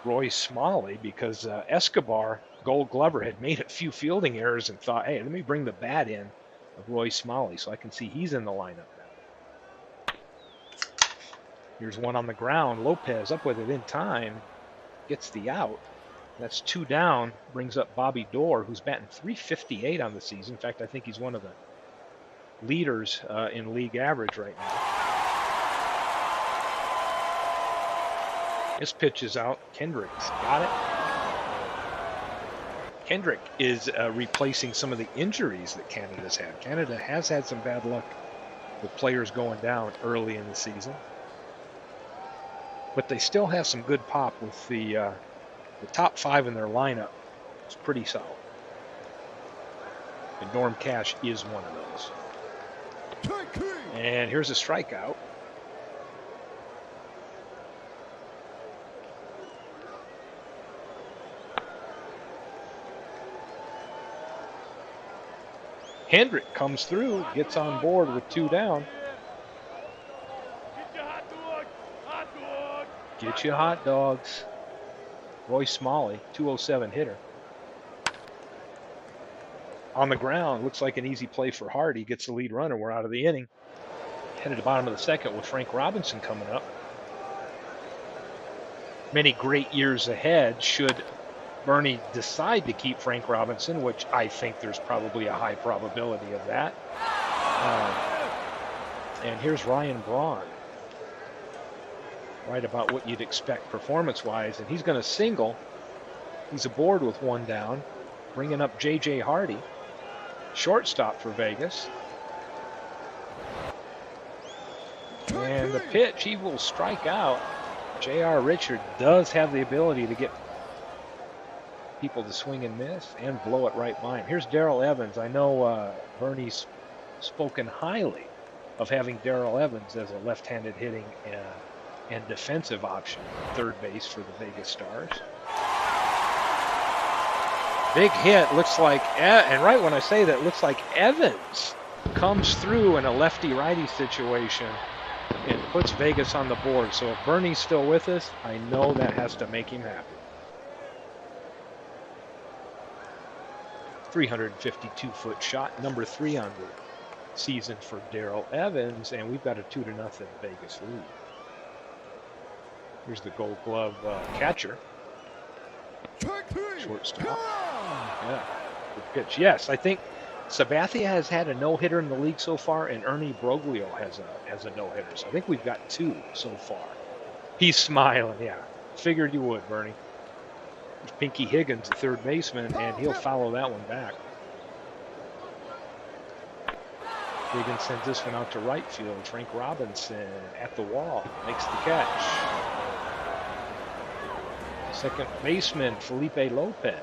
Roy Smalley because Escobar, Gold Glover, had made a few fielding errors and thought, hey, let me bring the bat in of Roy Smalley so I can see he's in the lineup now. Here's one on the ground. Lopez up with it in time. Gets the out. That's 2 down. Brings up Bobby Doerr, who's batting .358 on the season. In fact, I think he's one of the leaders in league average right now. This pitch is out. Kendrick's got it. Kendrick is replacing some of the injuries that Canada's had. Canada has had some bad luck with players going down early in the season. But they still have some good pop with the top 5 in their lineup. It's pretty solid. And Norm Cash is one of those. And here's a strikeout. Hendrick comes through, gets on board with 2 down. Get you hot dogs. Roy Smalley, 207 hitter. On the ground, looks like an easy play for Hardy. Gets the lead runner. We're out of the inning. Headed to the bottom of the second with Frank Robinson coming up. many great years ahead should Bernie decide to keep Frank Robinson, which I think there's probably a high probability of that. And here's Ryan Braun, right about what you'd expect performance-wise, and he's going to single. He's aboard with one down, bringing up J.J. Hardy, shortstop for Vegas. And the pitch, he will strike out. J.R. Richard does have the ability to get people to swing and miss and blow it right by him. Here's Darrell Evans. I know Bernie's spoken highly of having Darrell Evans as a left-handed hitting and defensive option at third base for the Vegas Stars. Big hit, looks like, and right when I say that, looks like Evans comes through in a lefty-righty situation and puts Vegas on the board. So if Bernie's still with us, I know that has to make him happy. 352-foot shot, number 3 on the season for Darrell Evans, and we've got a 2-0 Vegas lead. Here's the Gold Glove catcher. Shortstop. Yeah, good pitch. Yes, I think Sabathia has had a no-hitter in the league so far, and Ernie Broglio has a no-hitter. So I think we've got 2 so far. He's smiling. Yeah, figured you would, Bernie. There's Pinky Higgins, the third baseman, and he'll follow that one back. Higgins sends this one out to right field. Frank Robinson at the wall makes the catch. Second baseman Felipe Lopez.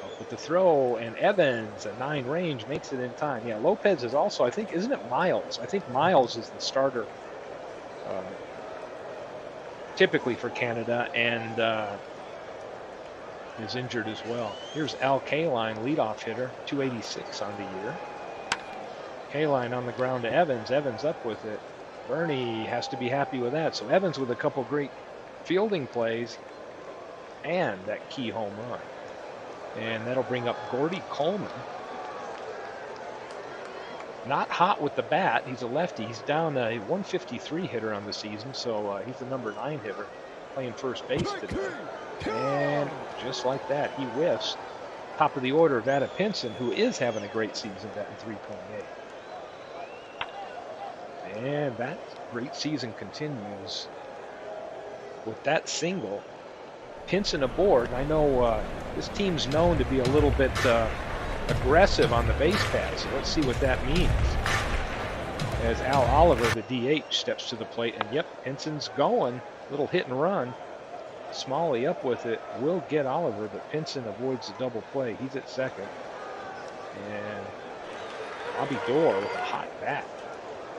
Up with the throw, and Evans at 9 range makes it in time. Yeah, Lopez is also, I think, isn't it Miles? I think Miles is the starter typically for Canada, and is injured as well. Here's Al Kaline, leadoff hitter, 286 on the year. Kaline on the ground to Evans. Evans up with it. Bernie has to be happy with that. So Evans with a couple great fielding plays and that key home run. And that'll bring up Gordy Coleman. Not hot with the bat. He's a lefty. He's down a 153 hitter on the season, so he's the number 9 hitter playing first base today. And just like that, he whiffs. Top of the order, Vada Pinson, who is having a great season, batting .328. And that great season continues with that single. Pinson aboard. I know this team's known to be a little bit aggressive on the base paths, so let's see what that means. As Al Oliver, the DH, steps to the plate, and yep, Pinson's going. Little hit and run. Smalley up with it, will get Oliver, but Pinson avoids the double play. He's at second. And Bobby Doerr with a hot bat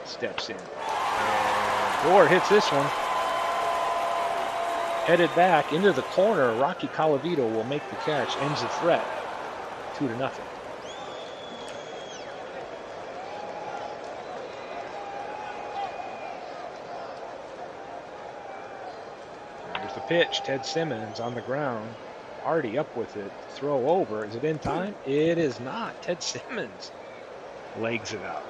steps in. And Doerr hits this one. Headed back into the corner. Rocky Colavito will make the catch, ends the threat. 2-0. There's the pitch. Ted Simmons on the ground. Hardy up with it. Throw over. Is it in time? It is not. Ted Simmons legs it out.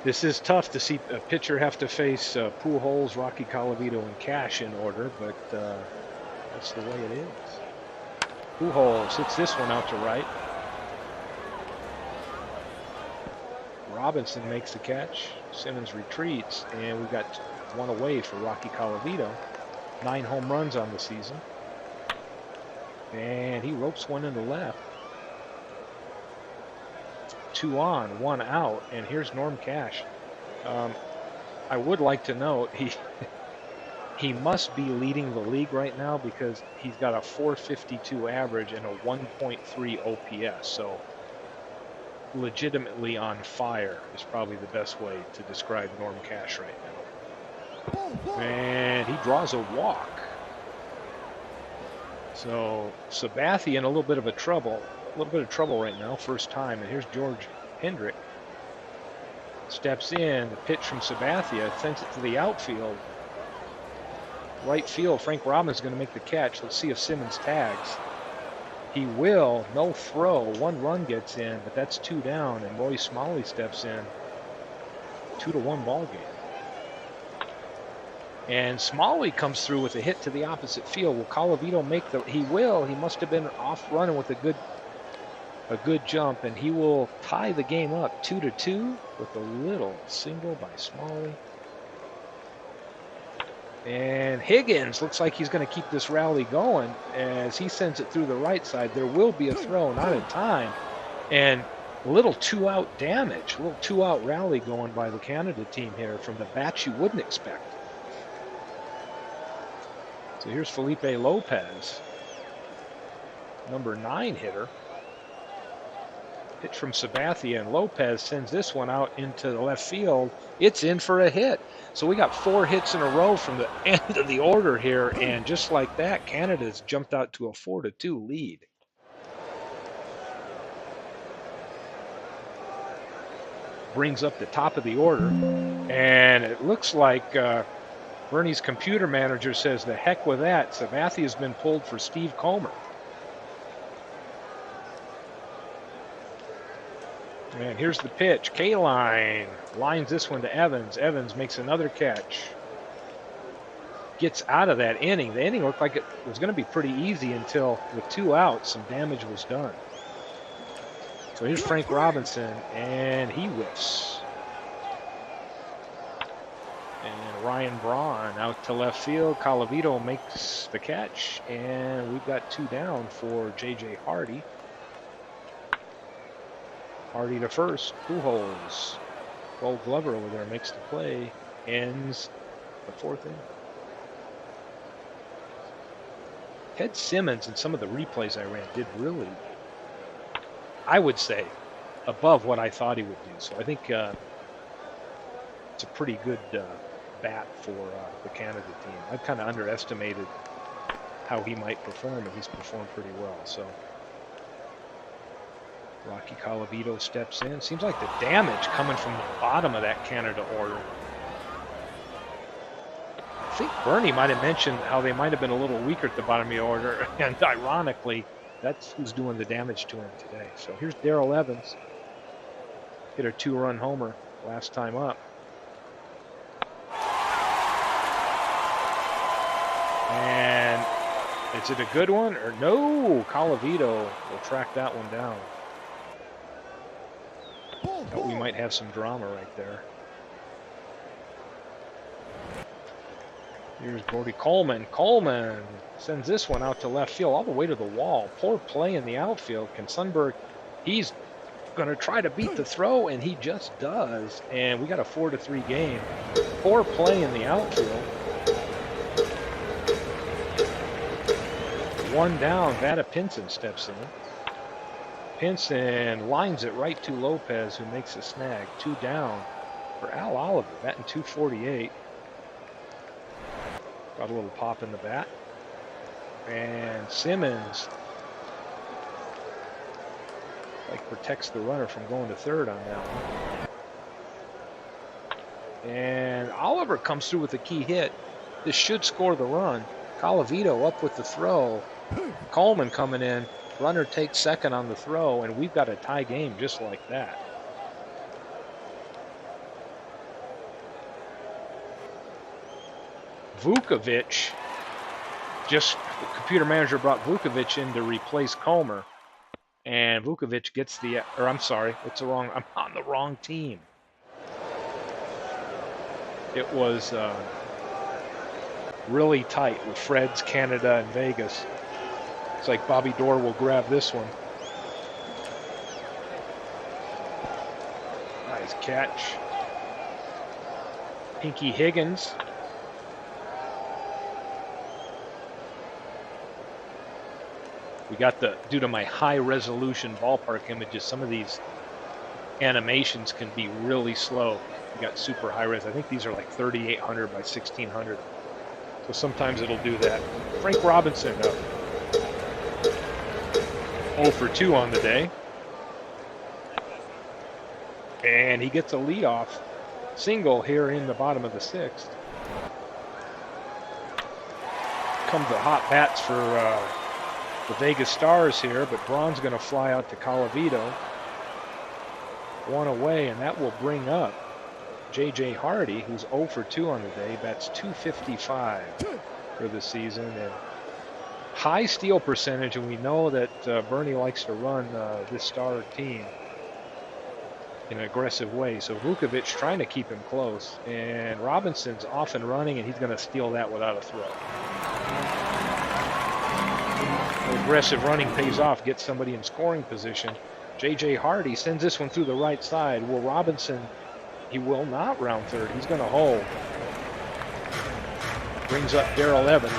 This is tough to see a pitcher have to face Pujols, Rocky Colavito, and Cash in order, but that's the way it is. Pujols hits this one out to right. Robinson makes the catch. Simmons retreats, and we've got one away for Rocky Colavito. 9 home runs on the season. And he ropes one in the left. 2 on, 1 out, and here's Norm Cash. I would like to note he must be leading the league right now because he's got a .452 average and a 1.3 OPS. So legitimately on fire is probably the best way to describe Norm Cash right now. And he draws a walk. So Sabathia in a little bit of trouble right now, first time. And here's George Hendrick. Steps in, the pitch from Sabathia, sends it to the outfield. Right field, Frank Robbins is going to make the catch. Let's see if Simmons tags. He will. No throw. 1 run gets in, but that's 2 down, and Roy Smalley steps in. 2-1 ball game. And Smalley comes through with a hit to the opposite field. Will Colavito make the? He will. He must have been off running with a good jump, and he will tie the game up 2-2 with a little single by Smalley. And Higgins looks like he's going to keep this rally going as he sends it through the right side. There will be a throw, not in time. And a little 2-out damage, a little 2-out rally going by the Canada team here from the bats you wouldn't expect. So here's Felipe Lopez, number 9 hitter. Pitch from Sabathia, and Lopez sends this one out into the left field. It's in for a hit. So we got 4 hits in a row from the end of the order here, and just like that, Canada's jumped out to a 4-2 lead. Brings up the top of the order, and it looks like Bernie's computer manager says, the heck with that. Sabathia's been pulled for Steve Comer. And here's the pitch. Kaline lines this one to Evans. Evans makes another catch. Gets out of that inning. The inning looked like it was going to be pretty easy until with 2 outs, some damage was done. So here's Frank Robinson, and he whiffs. And Ryan Braun out to left field. Colavito makes the catch, and we've got 2 down for J.J. Hardy. Hardy to first. Pujols. Gold Glover over there makes the play. Ends the 4th inning. Ted Simmons and some of the replays I ran did really, I would say, above what I thought he would do. So I think it's a pretty good bat for the Canada team. I kind of underestimated how he might perform, and he's performed pretty well. So Rocky Colavito steps in. Seems like the damage coming from the bottom of that Canada order. I think Bernie might have mentioned how they might have been a little weaker at the bottom of the order, and ironically, that's who's doing the damage to him today. So here's Darrell Evans. Hit a 2-run homer last time up. And is it a good one or no? Colavito will track that one down. Thought we might have some drama right there. Here's Brody Coleman. Coleman sends this one out to left field, all the way to the wall. Poor play in the outfield. Can Sundberg, he's going to try to beat the throw, and he just does. And we got a 4-3 game. Poor play in the outfield. 1 down. Vada Pinson steps in. Pinson lines it right to Lopez, who makes a snag. 2 down for Al Oliver, batting .248. Got a little pop in the bat. And Simmons protects the runner from going to third on that one. And Oliver comes through with a key hit. This should score the run. Colavito up with the throw. Coleman coming in. Runner takes second on the throw, and we've got a tie game just like that. Vukovic, the computer manager brought Vukovic in to replace Comer, and Vukovic gets I'm on the wrong team. It was really tight with Fred's Canada and Vegas. It's like Bobby Doerr will grab this one. Nice catch. Pinky Higgins. We got due to my high resolution ballpark images, some of these animations can be really slow. We got super high res. I think these are like 3,800 by 1,600. So sometimes it'll do that. Frank Robinson up. 0 for 2 on the day. And he gets a leadoff single here in the bottom of the 6th. Comes the hot bats for the Vegas Stars here, but Braun's going to fly out to Colavito. One away, and that will bring up J.J. Hardy, who's 0 for 2 on the day. Bats .255 for the season. And high steal percentage, and we know that Bernie likes to run this Star team in an aggressive way. So Vukovic trying to keep him close, and Robinson's off and running, and he's going to steal that without a throw. Aggressive running pays off, gets somebody in scoring position. J.J. Hardy sends this one through the right side. Will Robinson, he will not round third. He's going to hold. Brings up Darrell Evans.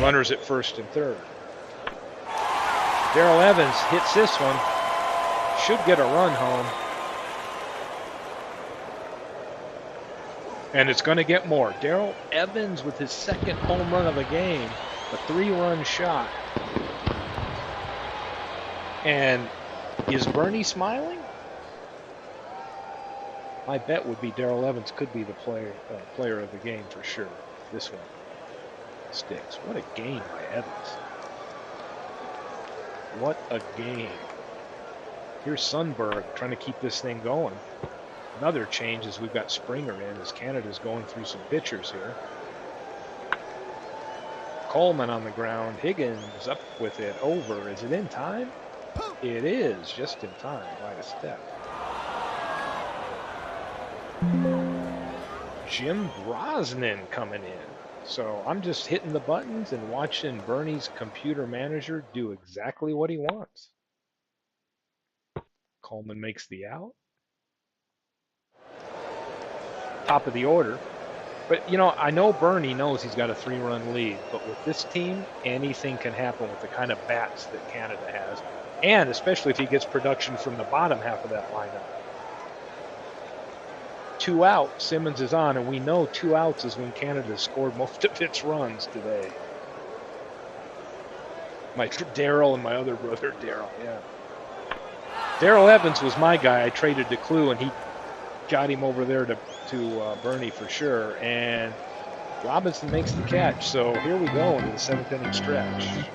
Runners at first and third. Darrell Evans hits this one. Should get a run home. And it's going to get more. Darrell Evans with his second home run of the game. A 3-run shot. And is Bernie smiling? My bet would be Darrell Evans could be the player of the game for sure. This one sticks. What a game by Evans. What a game. Here's Sundberg trying to keep this thing going. Another change is we've got Springer in as Canada's going through some pitchers here. Coleman on the ground. Higgins up with it. Over. Is it in time? It is just in time by a step. Jim Brosnan coming in. So I'm just hitting the buttons and watching Bernie's computer manager do exactly what he wants. Coleman makes the out. Top of the order. But, you know, I know Bernie knows he's got a 3-run lead, but with this team, anything can happen with the kind of bats that Canada has, and especially if he gets production from the bottom half of that lineup. 2 out, Simmons is on, and we know 2 outs is when Canada scored most of its runs today. My Darrell and my other brother, Darrell, yeah. Darrell Evans was my guy. I traded to Clue, and he got him over there to Bernie for sure. And Robinson makes the catch. So here we go into the 7th inning stretch.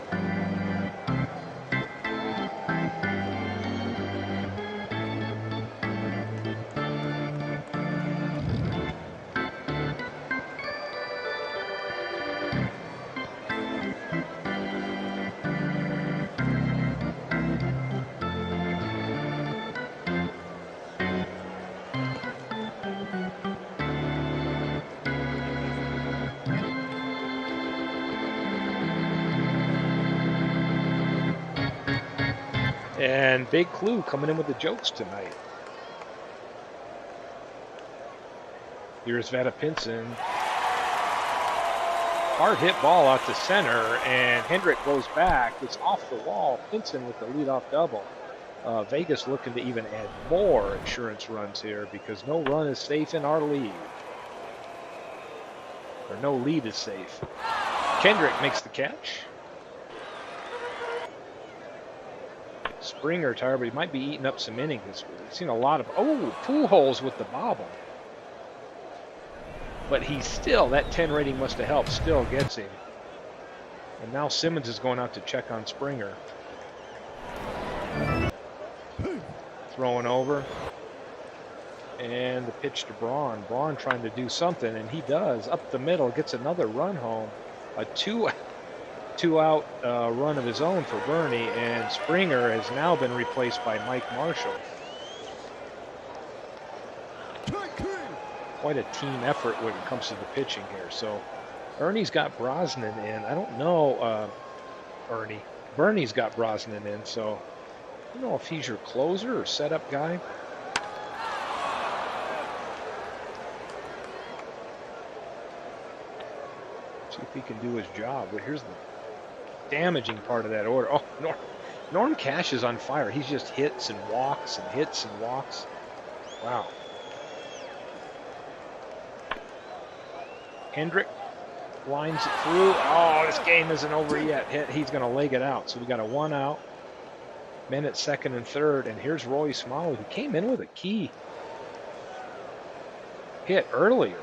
And Big Clue coming in with the jokes tonight. Here's Vatapinson. Hard hit ball out to center, and Hendrick goes back. It's off the wall. Pinson with the leadoff double. Vegas looking to even add more insurance runs here because no run is safe in our lead. Or no lead is safe. Kendrick makes the catch. Springer tired, but he might be eating up some innings this week. I've seen a lot of, Pujols with the bobble. But he's still, that 10 rating must have helped, still gets him. And now Simmons is going out to check on Springer. Throwing over. And the pitch to Braun. Braun trying to do something, and he does. Up the middle, gets another run home. A two-out run of his own for Bernie, and Springer has now been replaced by Mike Marshall. Quite a team effort when it comes to the pitching here. So Ernie's got Brosnan in. I don't know Bernie's got Brosnan in, so I don't know if he's your closer or setup guy. See if he can do his job. But here's the damaging part of that order. Oh, Norm Cash is on fire. He's just hits and walks and hits and walks. Wow. Hendrick lines it through. Oh, this game isn't over yet. He's going to leg it out. So we got a 1 out. Men at second and third. And here's Roy Smalley, who came in with a key hit earlier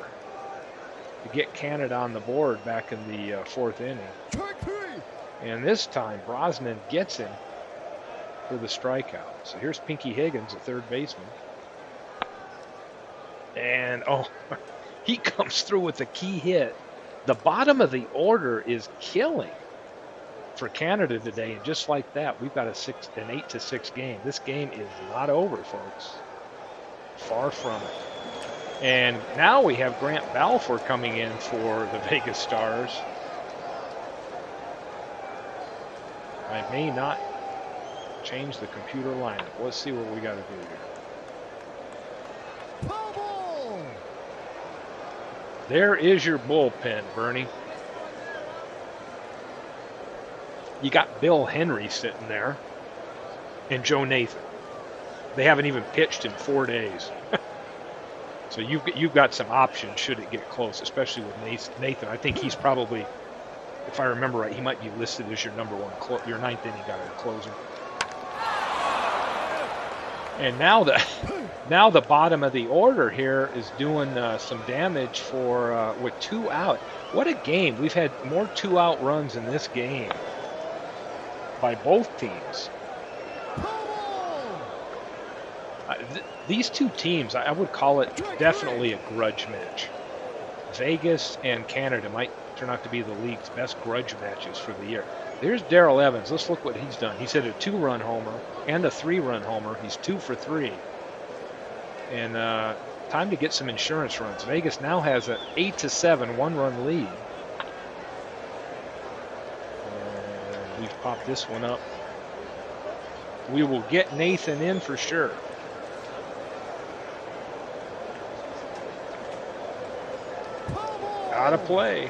to get Canada on the board back in the 4th inning. And this time, Brosnan gets him for the strikeout. So here's Pinky Higgins, the third baseman. And, oh, he comes through with a key hit. The bottom of the order is killing for Canada today. And just like that, we've got an 8-6 game. This game is not over, folks. Far from it. And now we have Grant Balfour coming in for the Vegas Stars. I may not change the computer lineup. Let's see what we got to do here. Bubble! There is your bullpen, Bernie. You got Bill Henry sitting there and Joe Nathan. They haven't even pitched in 4 days. So you've got some options should it get close, especially with Nathan. I think he's probably, if I remember right, he might be listed as your number one, your ninth inning guy or closer. And now the bottom of the order here is doing some damage for with 2 out. What a game! We've had more 2-out runs in this game by both teams. These two teams, I would call it definitely a grudge match. Vegas and Canada might turn out to be the league's best grudge matches for the year. There's Darrell Evans. Let's look what he's done. He's hit a 2-run homer and a 3-run homer. He's 2 for 3. And time to get some insurance runs. Vegas now has an 8-7 1-run lead. And we've popped this one up. We will get Nathan in for sure. Out of play.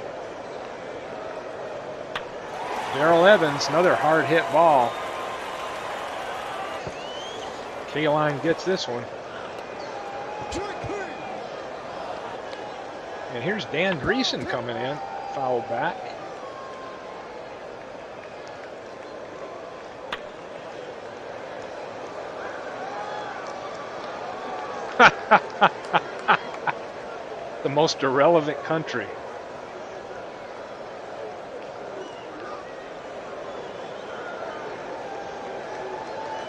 Darrell Evans, another hard hit ball. K-Line gets this one. And here's Dan Dreesen coming in, foul back. The most irrelevant country.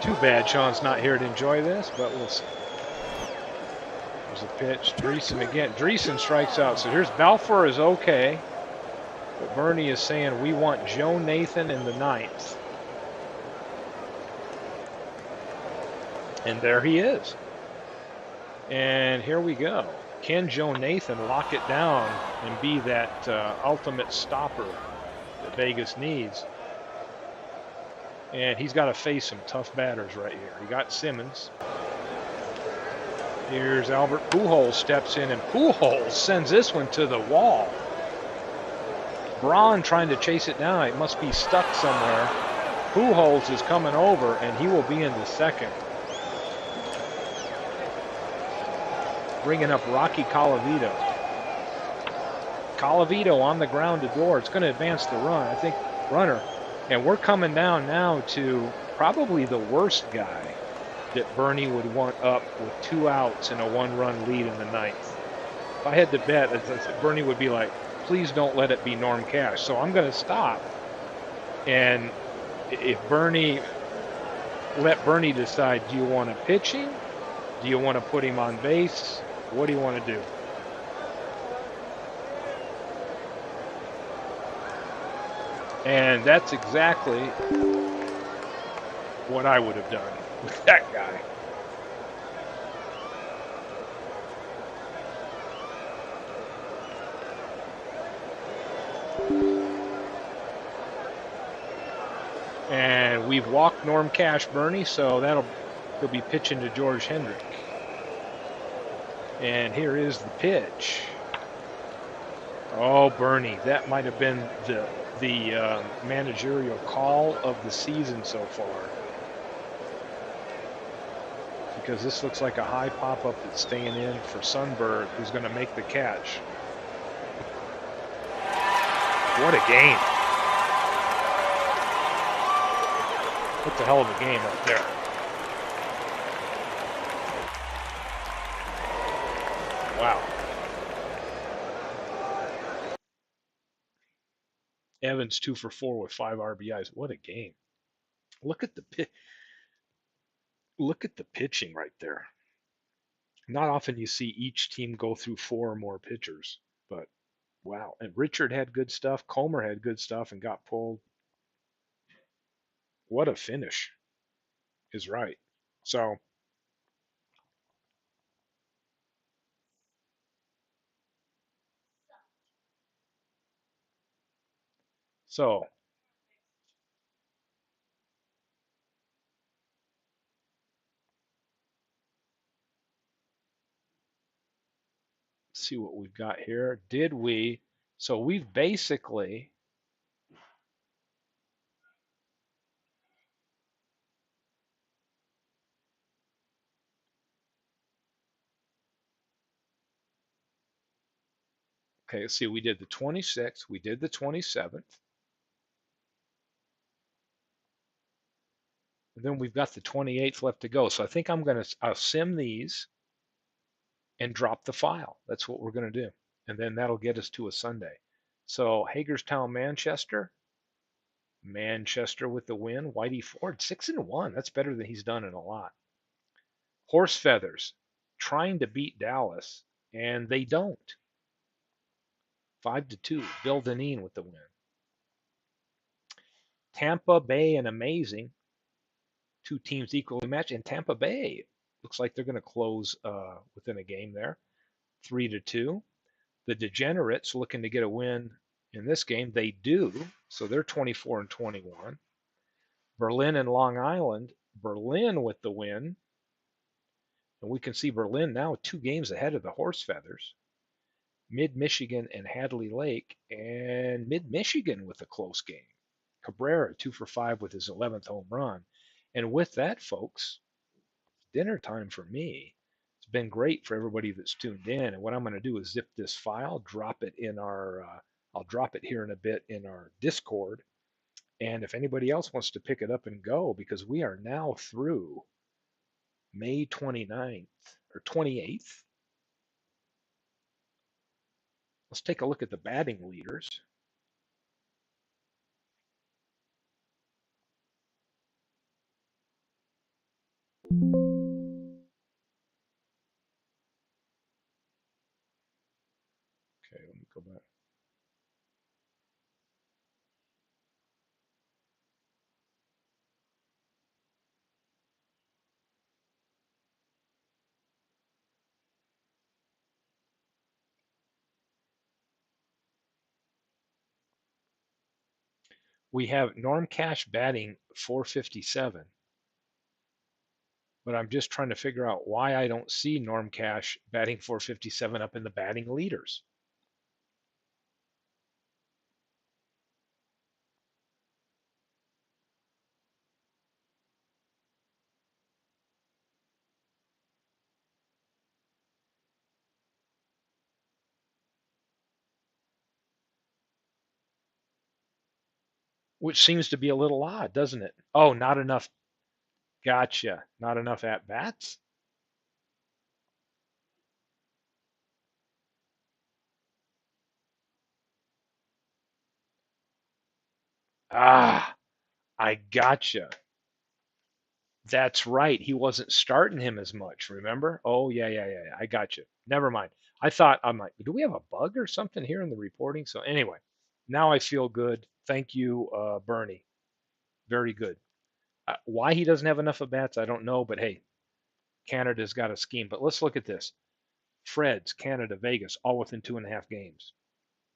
Too bad Sean's not here to enjoy this, but we'll see. There's a pitch. Dreesen again. Dreesen strikes out. So here's Balfour is okay. But Bernie is saying we want Joe Nathan in the ninth. And there he is. And here we go. Can Joe Nathan lock it down and be that ultimate stopper that Vegas needs? And he's got to face some tough batters right here. He got Simmons. Here's Albert Pujols steps in, and Pujols sends this one to the wall. Braun trying to chase it down. It must be stuck somewhere. Pujols is coming over, and he will be in the second. Bringing up Rocky Colavito. Colavito on the ground to door. It's going to advance the run. I think runner. And we're coming down now to probably the worst guy that Bernie would want up with 2 outs and a 1-run lead in the ninth. If I had to bet, Bernie would be like, please don't let it be Norm Cash. So I'm going to stop. And if let Bernie decide, do you want a pitching? Do you want to put him on base? What do you want to do? And that's exactly what I would have done with that guy. And we've walked Norm Cash, Bernie, so he'll be pitching to George Hendrick. And here is the pitch. Oh, Bernie, that might have been the managerial call of the season so far. Because this looks like a high pop-up that's staying in for Sundberg, who's going to make the catch. What a game. What the hell of a game right there. Wow. Evans 2 for 4 with 5 RBIs. What a game! Look at the look at the pitching right there. Not often you see each team go through 4 or more pitchers, but wow. And Richard had good stuff. Comer had good stuff and got pulled. What a finish is right. So, so see what we've got here. Did we? So we've basically, okay, let's see, we did the 26th, we did the 27th, and then we've got the 28th left to go. So I think I'll sim these and drop the file. That's what we're going to do. And then that'll get us to a Sunday. So Hagerstown, Manchester. Manchester with the win. Whitey Ford, 6-1. That's better than he's done in a lot. Horse Feathers trying to beat Dallas, and they don't. 5-2. Bill Deneen with the win. Tampa Bay and Amazing. 2 teams equally matched. And Tampa Bay looks like they're going to close within a game there. 3-2. The Degenerates looking to get a win in this game. They do. So they're 24-21. Berlin and Long Island. Berlin with the win. And we can see Berlin now 2 games ahead of the Horse Feathers. Mid-Michigan and Hadley Lake. And Mid-Michigan with a close game. Cabrera 2 for 5 with his 11th home run. And with that, folks, dinner time for me. It's been great for everybody that's tuned in. And what I'm going to do is zip this file, drop it in I'll drop it here in a bit in our Discord. And if anybody else wants to pick it up and go, because we are now through May 29th or 28th. Let's take a look at the batting leaders. Okay, let me go back. We have Norm Cash batting 457, but I'm just trying to figure out why I don't see Norm Cash batting 457 up in the batting leaders. Which seems to be a little odd, doesn't it? Oh, not enough. Gotcha. Not enough at bats. Ah, I gotcha. That's right. He wasn't starting him as much, remember? Oh, yeah. I gotcha. Never mind. I'm like, do we have a bug or something here in the reporting? So anyway, now I feel good. Thank you, Bernie. Very good. Why he doesn't have enough at bats, I don't know, but hey, Canada's got a scheme. But let's look at this. Fred's, Canada, Vegas, all within 2.5 games.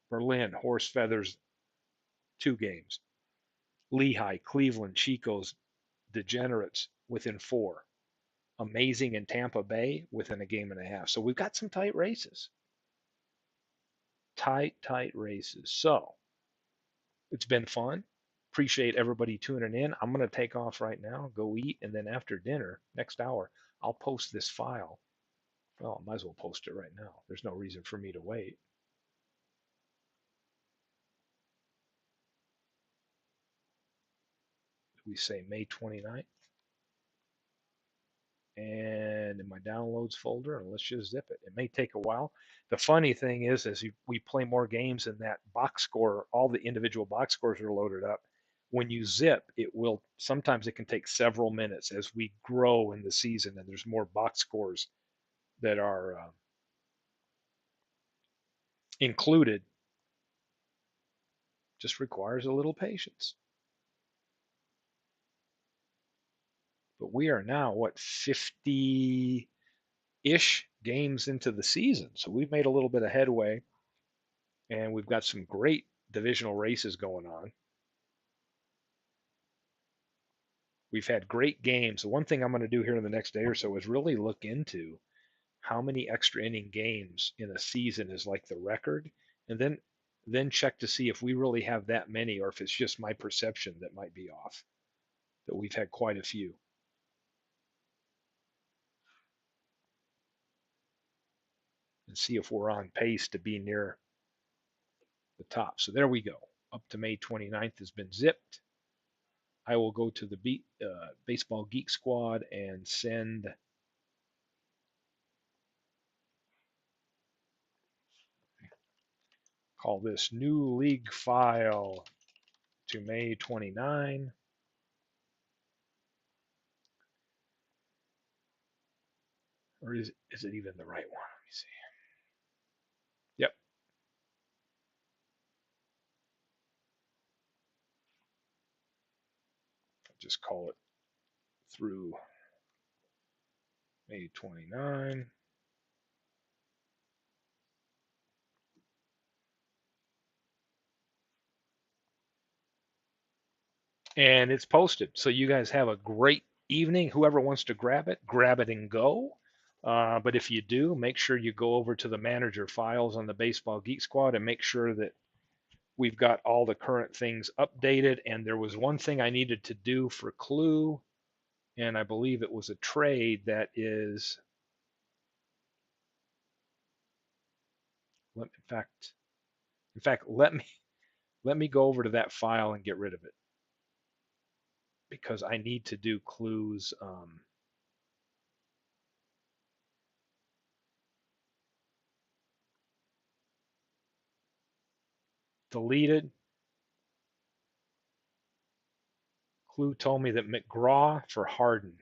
Berlin, Horse Feathers, 2 games. Lehigh, Cleveland, Chico's, Degenerates within 4. Amazing in Tampa Bay within a game and a half. So we've got some tight races. Tight races. So it's been fun. Appreciate everybody tuning in. I'm going to take off right now, go eat, and then after dinner, next hour, I'll post this file. Well, I might as well post it right now. There's no reason for me to wait. We say May 29th. And and in my downloads folder, and let's just zip it. It may take a while. The funny thing is, as we play more games and that box score, all the individual box scores are loaded up. When you zip, it will sometimes it can take several minutes as we grow in the season and there's more box scores that are included. Just requires a little patience. But we are now, what, 50 ish games into the season. So we've made a little bit of headway, and we've got some great divisional races going on. We've had great games. The one thing I'm going to do here in the next day or so is really look into how many extra inning games in a season is like the record, and then check to see if we really have that many or if it's just my perception that might be off, that we've had quite a few. And see if we're on pace to be near the top. So there we go. Up to May 29th has been zipped. I will go to the Baseball Geek Squad and send call this new league file to May 29. Or is it even the right one? Let me see. Yep. I'll just call it through May 29. And it's posted. So you guys have a great evening. Whoever wants to grab it and go. But if you do, make sure you go over to the manager files on the Baseball Geek Squad and make sure that we've got all the current things updated. And there was one thing I needed to do for Clue, and I believe it was a trade that is, in fact, let me go over to that file and get rid of it because I need to do Clue's deleted. Clue told me that McGraw for Harden.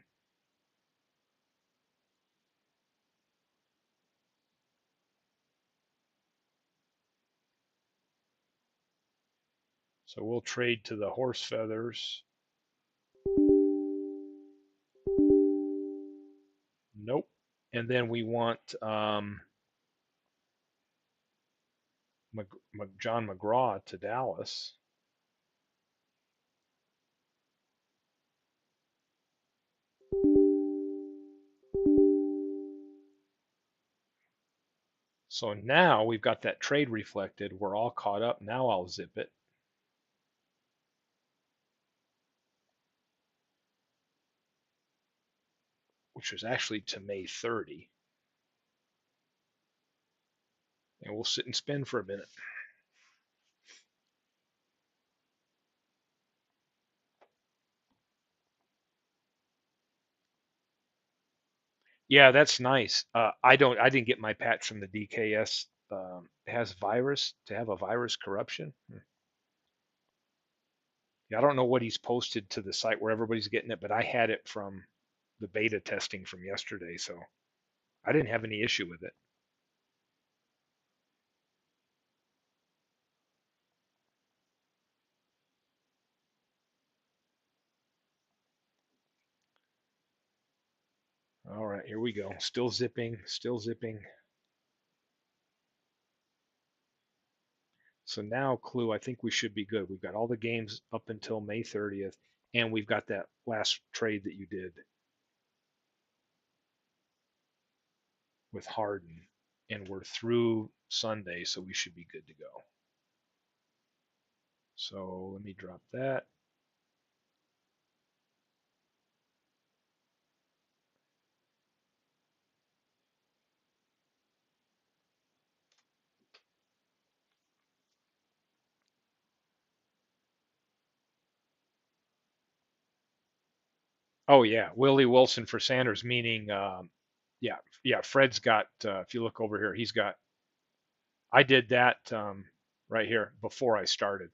So we'll trade to the Horse Feathers. Nope. And then we want John McGraw to Dallas. So now we've got that trade reflected. We're all caught up. Now I'll zip it. Which was actually to May 30. And we'll sit and spin for a minute. Yeah, that's nice. I didn't get my patch from the DKS. Has virus to have a virus corruption. Yeah, I don't know what he's posted to the site where everybody's getting it, but I had it from the beta testing from yesterday, so I didn't have any issue with it. All right, here we go. Still zipping, still zipping. So now, Clue, I think we should be good. We've got all the games up until May 30th, and we've got that last trade that you did with Harden, and we're through Sunday, so we should be good to go. So let me drop that. Oh yeah, Willie Wilson for Sanders, meaning Yeah, yeah. Fred's got. If you look over here, he's got. I did that right here before I started.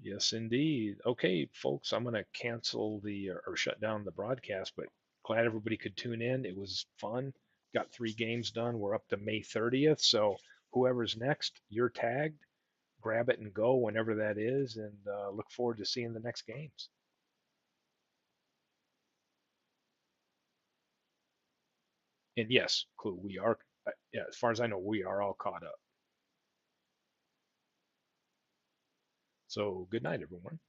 Yes, indeed. Okay, folks, I'm going to cancel the or shut down the broadcast, but glad everybody could tune in. It was fun. Got 3 games done. We're up to May 30th. So whoever's next, you're tagged. Grab it and go whenever that is, and look forward to seeing the next games. And yes, Clue, we are, yeah, as far as I know, we are all caught up. So good night, everyone.